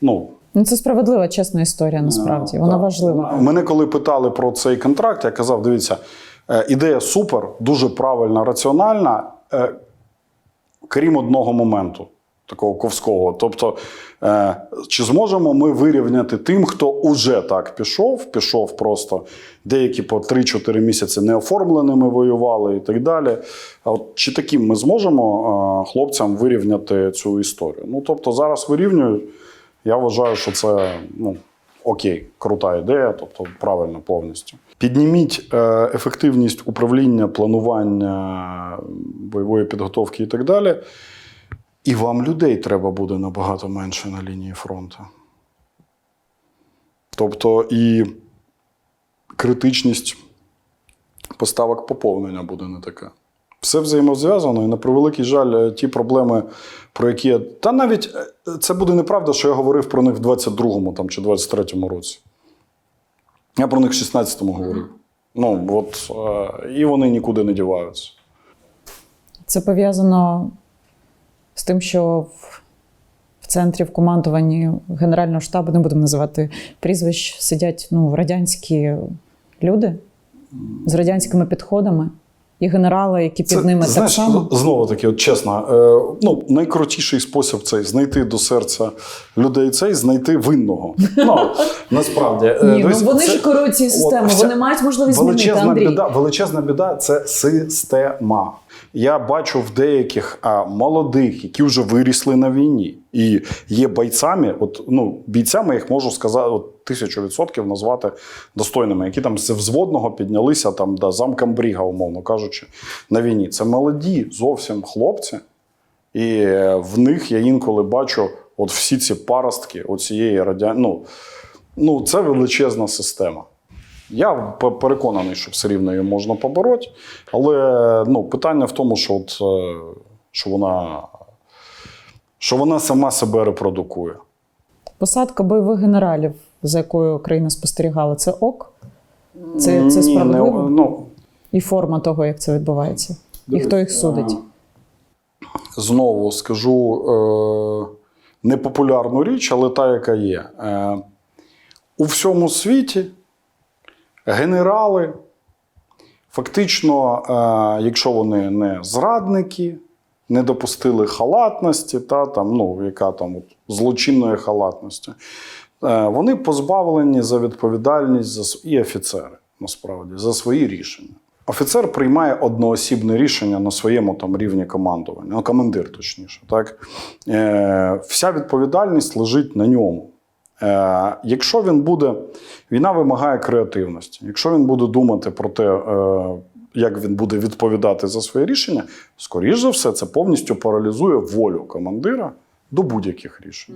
ну, це справедлива, чесна історія, насправді. Вона важлива. Мене коли питали про цей контракт, я казав, дивіться, ідея супер, дуже правильна, раціональна, крім одного моменту, такого ковського. Тобто, чи зможемо ми вирівняти тим, хто уже так пішов просто, деякі по 3-4 місяці неоформленими воювали і так далі. А от чи таким ми зможемо хлопцям вирівняти цю історію? Ну, тобто, зараз вирівнюють. Я вважаю, що це, ну, окей, крута ідея, тобто правильно повністю. Підніміть ефективність управління, планування бойової підготовки і так далі, і вам людей треба буде набагато менше на лінії фронту. Тобто і критичність поставок поповнення буде не така. Все взаємозв'язано, і на превеликий жаль, ті проблеми, про які та навіть це буде неправда, що я говорив про них в 22-му там, чи 23-му році. Я про них в 16-му говорив. Ну, от, і вони нікуди не діваються. Це пов'язано з тим, що в центрі, в командуванні Генерального штабу, не будемо називати прізвищ, сидять радянські люди з радянськими підходами. І генерали, які під ними так само. Знову таки, от чесно, ну, найкрутіший спосіб цей знайти до серця людей цей, знайти винного. Ну, насправді. Ні, вони ж керують цією системою, вони мають можливість змінити, Андрій. Величезна біда – це система. Я бачу в деяких молодих, які вже вирісли на війні і є бойцями, от, ну, бійцями їх можу сказати, от, 1000% назвати достойними, які там з взводного піднялися там до замкомбріга, умовно кажучи, на війні. Це молоді зовсім хлопці, і в них я інколи бачу от всі ці паростки оцієї ну, це величезна система. Я переконаний, що все рівно її можна побороти, але ну, питання в тому, що вона сама себе репродукує. Посадка бойових генералів, за якою країна спостерігала, це ок? Це справедливо? Ну, і форма того, як це відбувається? І хто їх судить? Знову скажу непопулярну річ, але та, яка є. У всьому світі генерали, фактично, якщо вони не зрадники, не допустили халатності, яка там злочинної халатності, вони позбавлені за відповідальність і офіцери, насправді, за свої рішення. Офіцер приймає одноосібне рішення на своєму там рівні командування, ну, командир точніше. Так? Вся відповідальність лежить на ньому. Якщо він буде, війна вимагає креативності. Якщо він буде думати про те, як він буде відповідати за своє рішення, скоріш за все, це повністю паралізує волю командира до будь-яких рішень.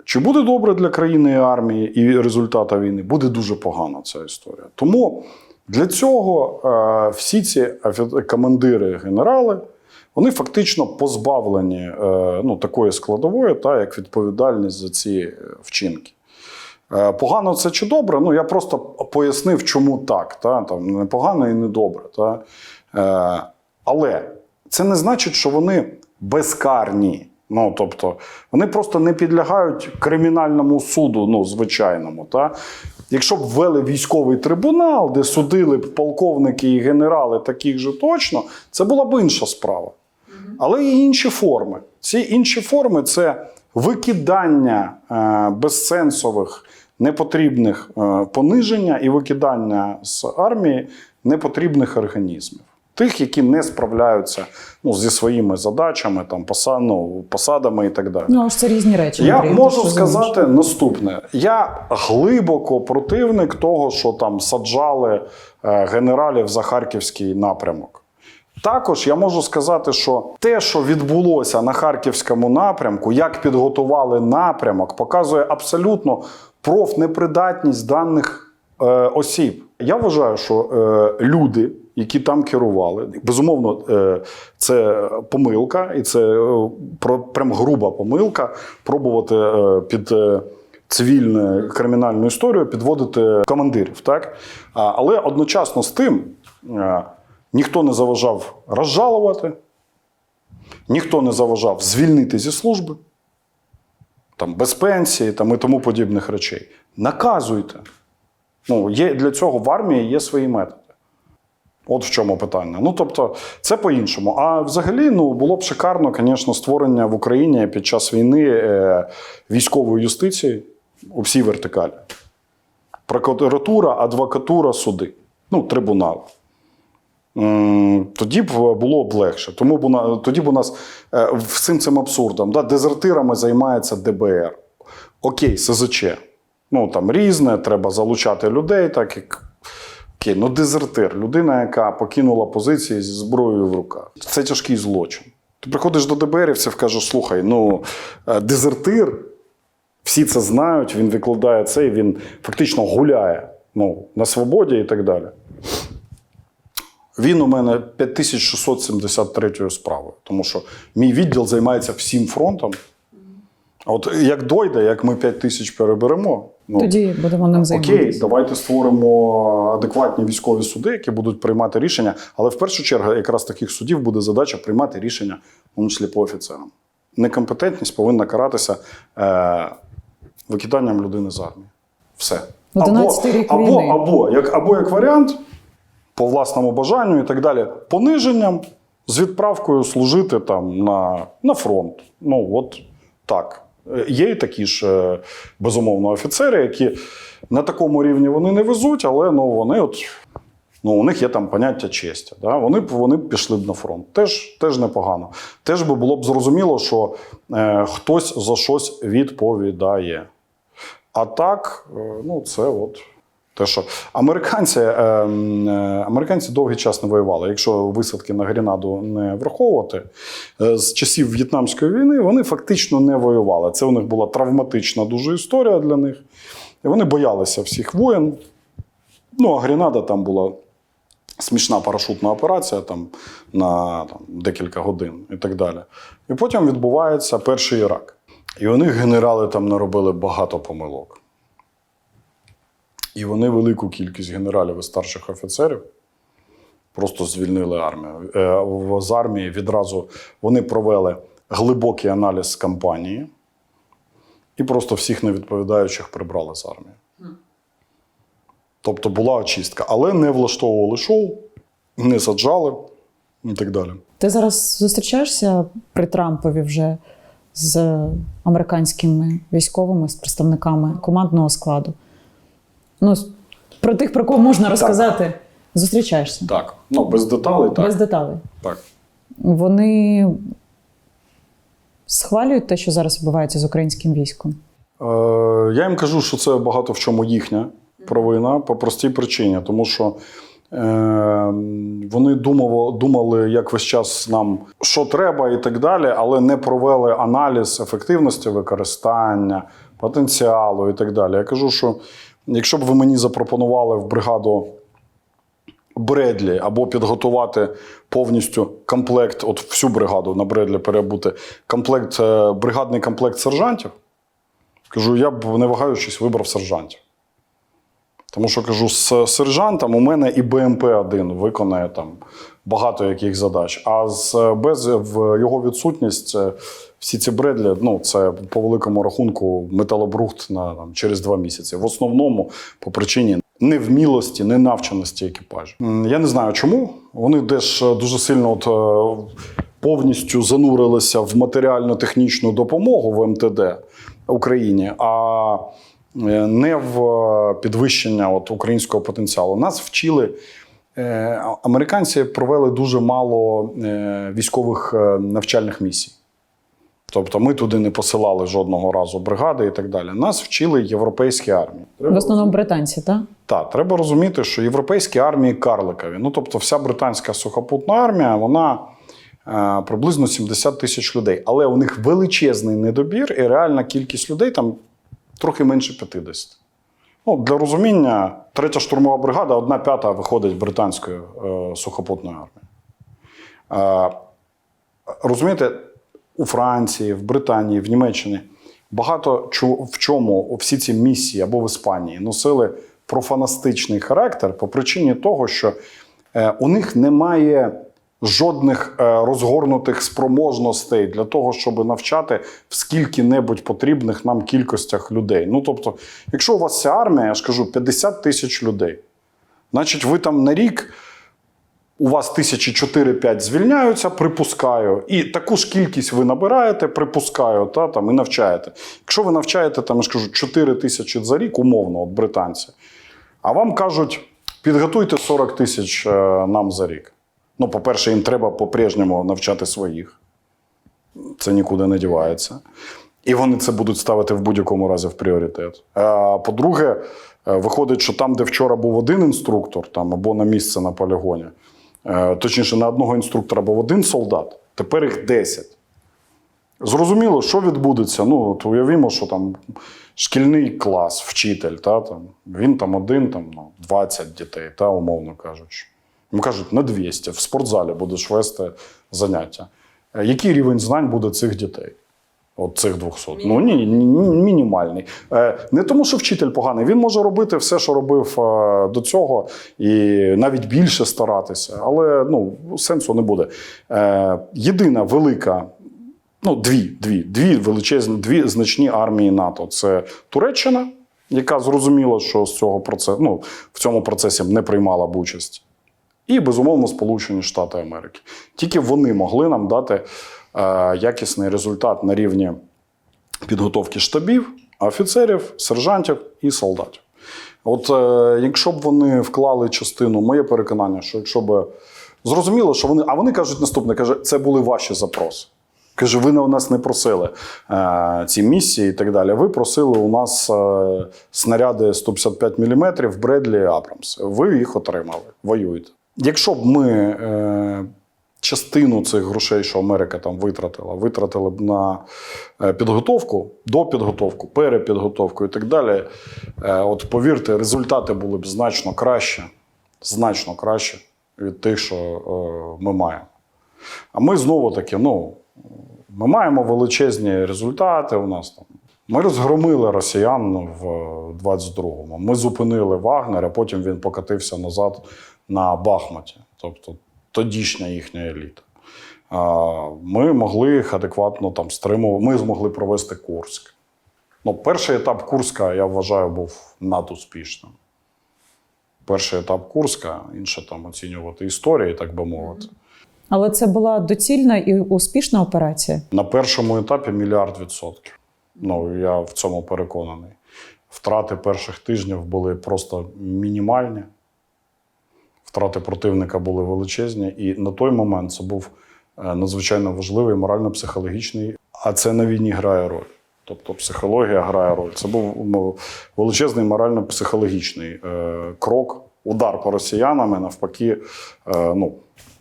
Чи буде добре для країни і армії і результата війни? Буде дуже погана ця історія. Тому для цього всі ці командири, генерали, вони фактично позбавлені такої складової, як відповідальність за ці вчинки. Погано це чи добре? Ну, я просто пояснив, чому так. Там не погано і не добре. Але це не значить, що вони безкарні. Ну, тобто, вони просто не підлягають кримінальному суду, звичайному. Якщо б ввели військовий трибунал, де судили б полковники і генерали таких же точно, це була б інша справа. Але є інші форми. Ці інші форми – це викидання безсенсових, непотрібних пониження і викидання з армії непотрібних організмів. Тих, які не справляються зі своїми задачами, посадами і так далі. Ну, аж це різні речі. Я можу сказати наступне. Я глибоко противник того, що там саджали генералів за Харківський напрямок. Також я можу сказати, що те, що відбулося на Харківському напрямку, як підготували напрямок, показує абсолютно профнепридатність даних осіб. Я вважаю, що люди, які там керували, безумовно, це помилка, і це прям груба помилка пробувати під цивільну кримінальну історію підводити командирів. Так? Але одночасно з тим ніхто не заважав розжалувати, ніхто не заважав звільнити зі служби, там, без пенсії там, і тому подібних речей. Наказуйте. Є, для цього в армії є свої методи. От в чому питання. Тобто, це по-іншому. А взагалі, було б шикарно, звісно, створення в Україні під час війни військової юстиції у всій вертикалі. Прокуратура, адвокатура, суди. Трибунал. Тоді б було б легше. Тоді б у нас всім цим абсурдом, дезертирами займається ДБР. Окей, СЗЧ. Там різне, треба залучати людей, так як. Окей, дезертир, людина, яка покинула позиції зі зброєю в руках. Це тяжкий злочин. Ти приходиш до ДБРівців, кажеш, слухай, дезертир, всі це знають, він викладає це, і він фактично гуляє на свободі і так далі. Він у мене 5673 справою, тому що мій відділ займається всім фронтом. А от як дойде, як ми 5000 переберемо, тоді будемо ним займатися. Окей, давайте створимо адекватні військові суди, які будуть приймати рішення. Але в першу чергу якраз таких судів буде задача приймати рішення, в тому числі по офіцерам. Некомпетентність повинна каратися викиданням людини з армії. Все. 11-й рік війни. Або як варіант, по власному бажанню і так далі, пониженням з відправкою служити там на фронт. От так. Є і такі ж, безумовно, офіцери, які на такому рівні вони не везуть, але вони у них є там поняття честі. Да? Вони пішли б на фронт. Теж непогано. Теж було б зрозуміло, що хтось за щось відповідає. А так, це от те, що американці довгий час не воювали. Якщо висадки на Гренаду не враховувати, з часів В'єтнамської війни вони фактично не воювали. Це у них була травматична дуже історія для них. І вони боялися всіх воєн. А Гренада там була смішна парашутна операція на декілька годин і так далі. І потім відбувається перший Ірак. І у них генерали там наробили багато помилок. І вони велику кількість генералів і старших офіцерів просто звільнили армію. З армії відразу вони провели глибокий аналіз кампанії і просто всіх невідповідаючих прибрали з армії. Тобто була очистка. Але не влаштовували шоу, не саджали і так далі. Ти зараз зустрічаєшся при Трампові вже з американськими військовими, з представниками командного складу? Про тих, про кого можна розказати, так. Зустрічаєшся? Так. Без деталей, так. Без деталей. Так. Вони схвалюють те, що зараз відбувається з українським військом? Я їм кажу, що це багато в чому їхня провина, по простій причині. Тому що вони думали, як весь час нам, що треба і так далі, але не провели аналіз ефективності використання, потенціалу і так далі. Я кажу, що якщо б ви мені запропонували в бригаду Бредлі або підготувати повністю комплект, от всю бригаду на Бредлі перебути, бригадний комплект сержантів, кажу, я б, не вагаючись, вибрав сержантів. Тому що, кажу, з сержантом у мене і БМП-1 виконає там багато яких задач. А в його відсутність всі ці Бредлі, це по великому рахунку металобрухт через 2 місяці. В основному по причині невмілості, ненавченості екіпажу. Я не знаю чому. Вони теж дуже сильно повністю занурилися в матеріально-технічну допомогу в МТД Україні, а не в підвищення українського потенціалу. Нас вчили, американці провели дуже мало військових навчальних місій. Тобто ми туди не посилали жодного разу бригади і так далі. Нас вчили європейські армії. В основному британці, так? Так, треба розуміти, що європейські армії карликові. Ну, тобто вся британська сухопутна армія, вона приблизно 70 тисяч людей. Але у них величезний недобір і реальна кількість людей там трохи менше 50. Ну, для розуміння, 3-я штурмова бригада, 1/5 виходить британської сухопутної армії. Розумієте, у Франції, в Британії, в Німеччині багато в чому всі ці місії або в Іспанії носили профанастичний характер по причині того, що у них немає жодних розгорнутих спроможностей для того, щоб навчати в скільки-небудь потрібних нам кількостях людей. Ну, тобто, якщо у вас ця армія, я ж кажу, 50 тисяч людей, значить ви там на рік, у вас 4-5 звільняються, припускаю, і таку ж кількість ви набираєте, припускаю, і навчаєте. Якщо ви навчаєте, там, я ж кажу, 4 тисячі за рік, умовно, от британці, а вам кажуть, підготуйте 40 тисяч нам за рік. Ну, по-перше, їм треба по-прежньому навчати своїх. Це нікуди не дівається. І вони це будуть ставити в будь-якому разі в пріоритет. А по-друге, виходить, що там, де вчора був один інструктор, там, або на місце на полігоні, точніше, на одного інструктора був один солдат, тепер їх 10. Зрозуміло, що відбудеться. Ну, от уявімо, що там шкільний клас, вчитель, він там один, 20 дітей, умовно кажучи. Йому кажуть, на 200, в спортзалі будеш вести заняття. Який рівень знань буде цих дітей? От цих 200. Ну, ні, мінімальний. Не тому, що вчитель поганий. Він може робити все, що робив до цього, і навіть більше старатися. Але сенсу не буде. Єдина велика, дві величезні, дві значні армії НАТО. Це Туреччина, яка зрозуміла, що з цього процесу, в цьому процесі не приймала б участь. І, безумовно, Сполучені Штати Америки. Тільки вони могли нам дати якісний результат на рівні підготовки штабів, офіцерів, сержантів і солдатів. От якщо б вони вклали частину, моє переконання, що якщо б зрозуміло, що вони, а вони кажуть наступне, це були ваші запроси. Каже, ви у нас не просили ці місії і так далі. Ви просили у нас снаряди 155 мм Бредлі Абрамс. Ви їх отримали, воюєте. Якщо б ми частину цих грошей, що Америка там витратили б на підготовку, допідготовку, перепідготовку і так далі, от повірте, результати були б значно краще від тих, що ми маємо. А ми знову-таки, ми маємо величезні результати у нас там. Ми розгромили росіян в 22-му. Ми зупинили Вагнер, а потім він покатився назад на Бахмуті. Тобто тодішня їхня еліта. Ми могли їх адекватно там стримувати. Ми змогли провести Курськ. Перший етап Курська, я вважаю, був надуспішним. Перший етап Курська, інше там оцінювати історії, так би мовити. Але це була доцільна і успішна операція? На першому етапі 1 мільярд відсотків. Я в цьому переконаний. Втрати перших тижнів були просто мінімальні. Втрати противника були величезні. І на той момент це був надзвичайно важливий морально-психологічний, а це на війні грає роль. Тобто психологія грає роль. Це був величезний морально-психологічний крок, удар по росіянам і навпаки,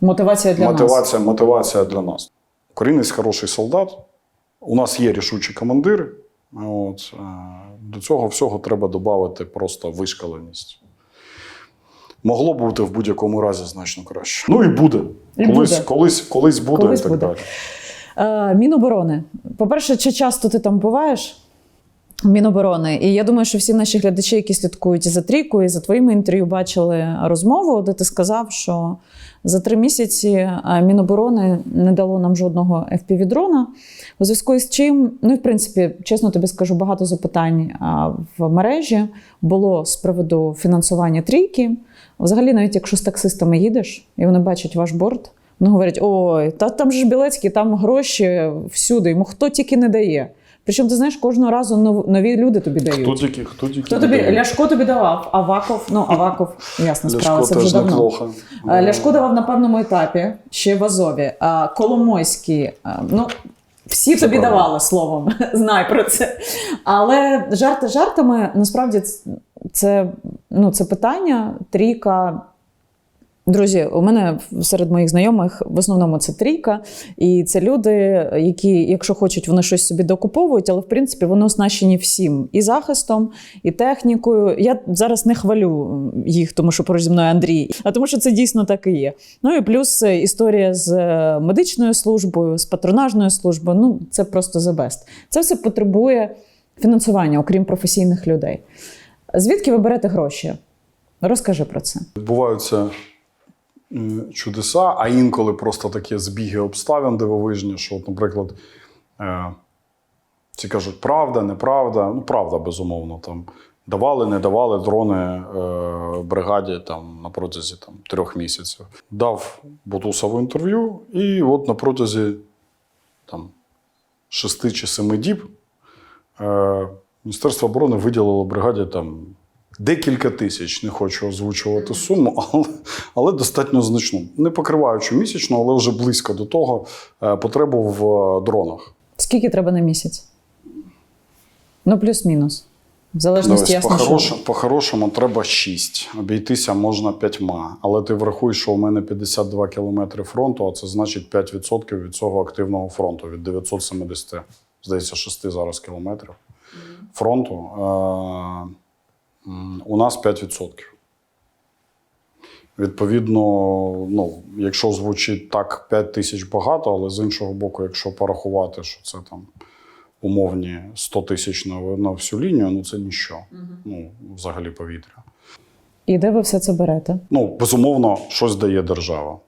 мотивація для нас. Мотивація для нас. Українець хороший солдат, у нас є рішучі командири. До цього всього треба додати просто вишколеність. Могло б бути в будь-якому разі значно краще. І буде. Колись буде і так далі. Міноборони. По-перше, чи часто ти там буваєш? Міноборони. І я думаю, що всі наші глядачі, які слідкують і за Трійкою, і за твоїми інтерв'ю, бачили розмову, де ти сказав, що за 3 місяці Міноборони не дало нам жодного FPV-дрона. У зв'язку з чим, в принципі, чесно тобі скажу, багато запитань в мережі було з приводу фінансування Трійки. Взагалі, навіть якщо з таксистами їдеш, і вони бачать ваш борт, вони говорять, ой, там же ж Білецький, там гроші всюди, йому хто тільки не дає. Причому, ти знаєш, кожного разу нові люди тобі дають. Хто тобі? Ляшко тобі давав, Аваков, ясна справа, це вже давно. Неплохо. Ляшко давав на певному етапі, ще в Азові. Коломойський, Всі Це тобі правда. давали словом, знай про це. Але жарти жартами, насправді, це питання, трійка. Друзі, у мене серед моїх знайомих в основному це трійка, і це люди, які, якщо хочуть, вони щось собі докуповують, але в принципі вони оснащені всім: і захистом, і технікою. Я зараз не хвалю їх, тому що поруч зі мною Андрій, а тому що це дійсно так і є. Ну і плюс історія з медичною службою, з патронажною службою. Ну це просто the best. Це все потребує фінансування, окрім професійних людей. Звідки ви берете гроші? Розкажи про це. Відбуваються чудеса, а інколи просто такі збіги обставин дивовижні, що, от, наприклад, ці кажуть, правда, неправда. Ну, правда, безумовно. Там, давали, не давали дрони бригаді там, на протязі 3 місяців. Дав Бутусову інтерв'ю, і от на протязі 6 чи 7 діб Міністерство оборони виділило бригаді декілька тисяч, не хочу озвучувати суму, але достатньо значну. Не покриваючи місячно, але вже близько до того потребу в дронах. Скільки треба на місяць? Ну, плюс-мінус. В залежності, ясно, що. По-хорошому треба 6. Обійтися можна 5. Але ти врахуй, що у мене 52 кілометри фронту, а це значить 5% від цього активного фронту, від 970, здається, 6 зараз кілометрів фронту. У нас 5%. Відповідно, якщо звучить так, 5 тисяч багато, але з іншого боку, якщо порахувати, що це умовні 100 тисяч на всю лінію, це ніщо. Взагалі повітря. І де ви все це берете? Безумовно, щось дає держава.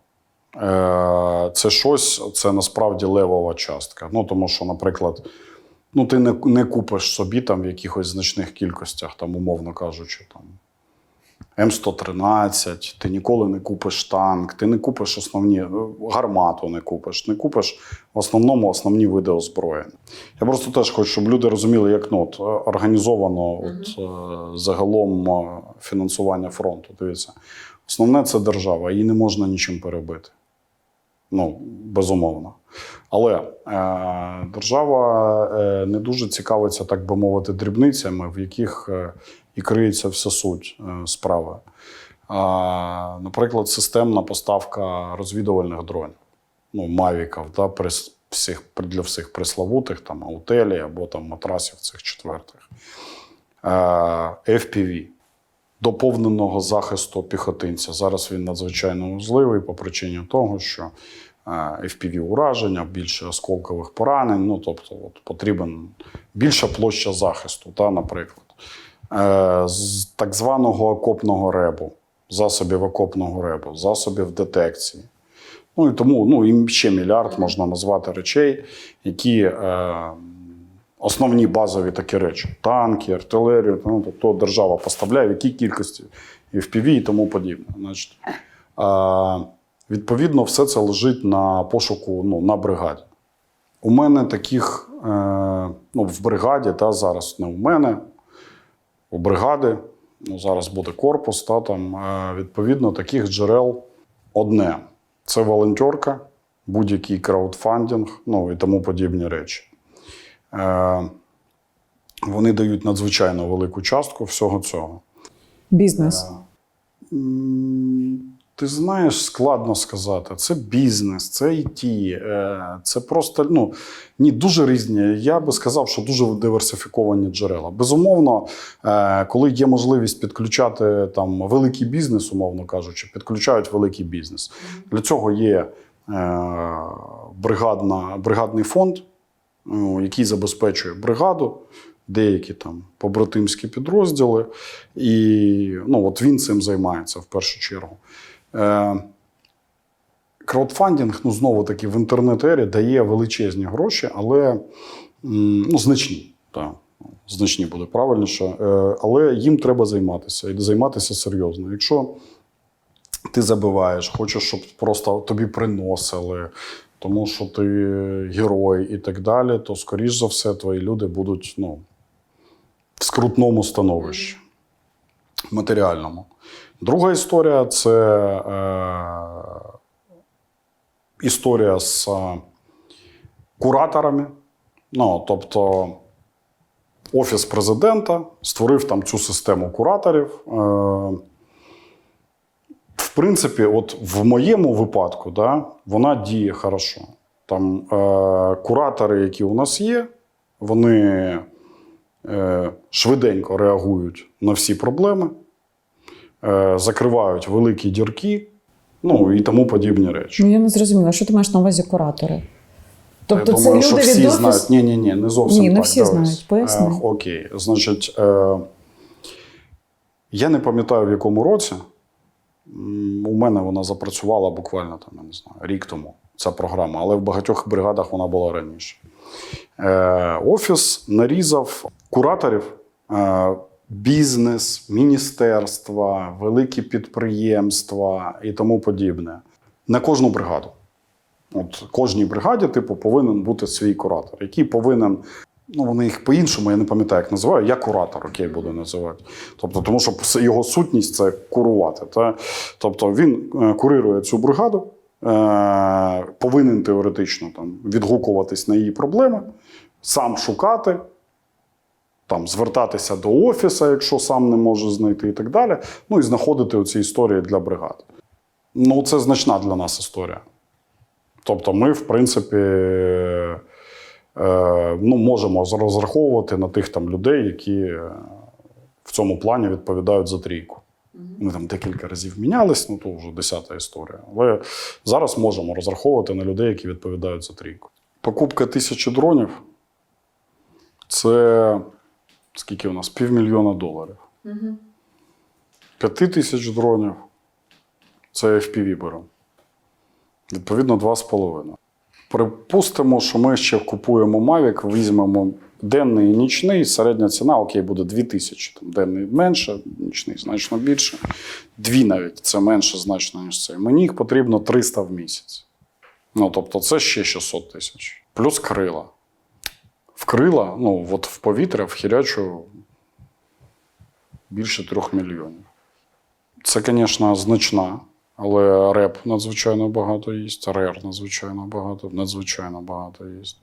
Це щось, це насправді левова частка. Тому що, наприклад, ти не купиш собі в якихось значних кількостях, умовно кажучи, М113, ти ніколи не купиш танк, ти не купиш гармату не купиш в основному основні види озброєння. Я просто теж хочу, щоб люди розуміли, як організовано загалом фінансування фронту. Дивіться, основне – це держава, її не можна нічим перебити. Безумовно. Але держава не дуже цікавиться, так би мовити, дрібницями, в яких і криється вся суть справи. Наприклад, системна поставка розвідувальних дронів, мавіків, для всіх пресловутих, аутелі або матрасів цих четвертих. FPV. Доповненого захисту піхотинця. Зараз він надзвичайно важливий по причині того, що FPV-ураження, більше осколкових поранень, тобто потрібен більша площа захисту, наприклад. З так званого окопного ребу, засобів окопного ребу, засобів детекції. І тому і ще мільярд можна назвати речей, які основні базові такі речі. Танки, артилерію, тобто держава поставляє в якій кількості FPV і тому подібне. Відповідно, все це лежить на пошуку на бригаді. У мене таких в бригаді, зараз не у мене, у бригади, зараз буде корпус, відповідно, таких джерел одне. Це волонтерка, будь-який краудфандинг, і тому подібні речі. Вони дають надзвичайно велику частку всього цього. Бізнес. Ти знаєш, складно сказати. Це бізнес, це IT, це просто, дуже різні. Я би сказав, що дуже диверсифіковані джерела. Безумовно, коли є можливість підключати великий бізнес, умовно кажучи, підключають великий бізнес. Для цього є бригадний фонд, який забезпечує бригаду, деякі побратимські підрозділи, і він цим займається в першу чергу. Краудфандинг, знову-таки, в інтернет-ері дає величезні гроші, але значні. Значні буде правильніше. Але їм треба займатися, і займатися серйозно. Якщо ти забиваєш, хочеш, щоб просто тобі приносили, тому що ти герой і так далі, то, скоріш за все, твої люди будуть в скрутному становищі, матеріальному. Друга історія – це історія з кураторами. Ну, тобто, Офіс президента створив там цю систему кураторів. В принципі, от в моєму випадку, да, вона діє хорошо. Там куратори, які у нас є, вони швиденько реагують на всі проблеми, закривають великі дірки, ну і тому подібні речі. Ну, я не зрозуміла, що ти маєш на увазі куратори? Тобто Я це думаю, що люди всі від знають. офісу? Ні, не зовсім Ні, не так. всі дивись. знають. Поясни. Окей. Значить, я не пам'ятаю, в якому році. У мене вона запрацювала буквально там, я не знаю, рік тому, ця програма, але в багатьох бригадах вона була раніше. Офіс нарізав кураторів, бізнес, міністерства, великі підприємства і тому подібне. На кожну бригаду. От кожній бригаді, типу, повинен бути свій куратор, який повинен, ну вони їх по-іншому, я не пам'ятаю, як називаю, я куратор, окей, буду називати. Тобто, тому що його сутність – це курувати. Та? Тобто він курирує цю бригаду, повинен теоретично там, відгукуватись на її проблеми, сам шукати, там, звертатися до офісу, якщо сам не може знайти і так далі, ну і знаходити оці історії для бригад. Ну, це значна для нас історія. Тобто ми, в принципі, можемо розраховувати на тих там людей, які в цьому плані відповідають за трійку. Ми там декілька разів мінялись, ну то вже 10-та історія. Але зараз можемо розраховувати на людей, які відповідають за трійку. Покупка 1000 дронів – це скільки у нас? $500 000. 5000 дронів – це FPV беремо. Відповідно, 2,5. Припустимо, що ми ще купуємо Mavic, візьмемо денний і нічний, середня ціна, окей, буде 2000. Там денний менше, нічний значно більше. 2 навіть, це менше значно, ніж це. Мені їх потрібно 300 в місяць. Ну, тобто це ще 600 000. Плюс крила. В крила, ну, от в повітря вхірячу більше 3 мільйонів. Це, звісно, значна. Але реп надзвичайно багато їсть, рер надзвичайно багато їсть.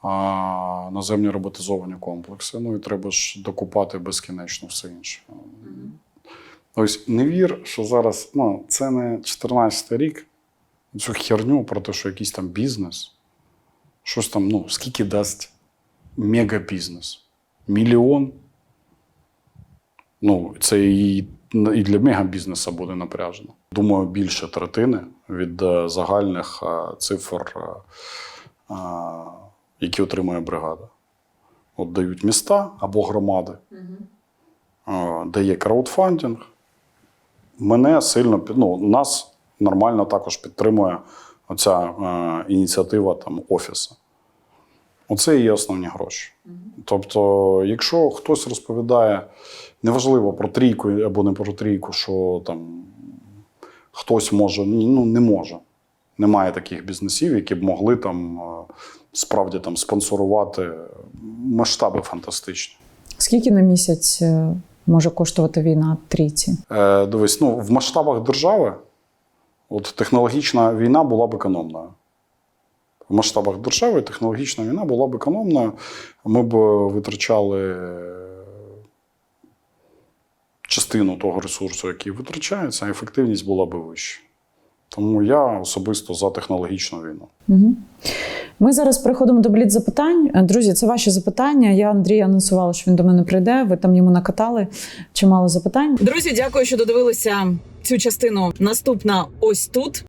А наземні роботизовані комплекси. Ну і треба ж докупати безкінечно все інше. Ось не вір, що зараз, ну, це не 14-й рік, цю херню про те, що якийсь там бізнес, щось там, ну, скільки дасть мегабізнес? 1 мільйон? Ну, це і для мегабізнесу буде напряжено. Думаю, більше третини від загальних цифр, які отримує бригада. От дають міста або громади, дає краудфандинг. Мене сильно, нас нормально також підтримує оця ініціатива там, офісу. Оце і є основні гроші. Тобто, якщо хтось розповідає, неважливо про трійку або не про трійку, що там хтось може, ну не може. Немає таких бізнесів, які б могли там справді там спонсорувати. Масштаби фантастичні. Скільки на місяць може коштувати війна трійці? Дивись, ну в масштабах держави от технологічна війна була б економною. В масштабах держави технологічна війна була б економною. Ми б витрачали частину того ресурсу, який витрачається, а ефективність була б вища. Тому я особисто за технологічну війну. Угу. Ми зараз переходимо до бліц-запитань. Друзі, це ваші запитання. Я Андрію анонсувала, що він до мене прийде. Ви там йому накатали чимало запитань. Друзі, дякую, що додивилися цю частину. Наступна ось тут.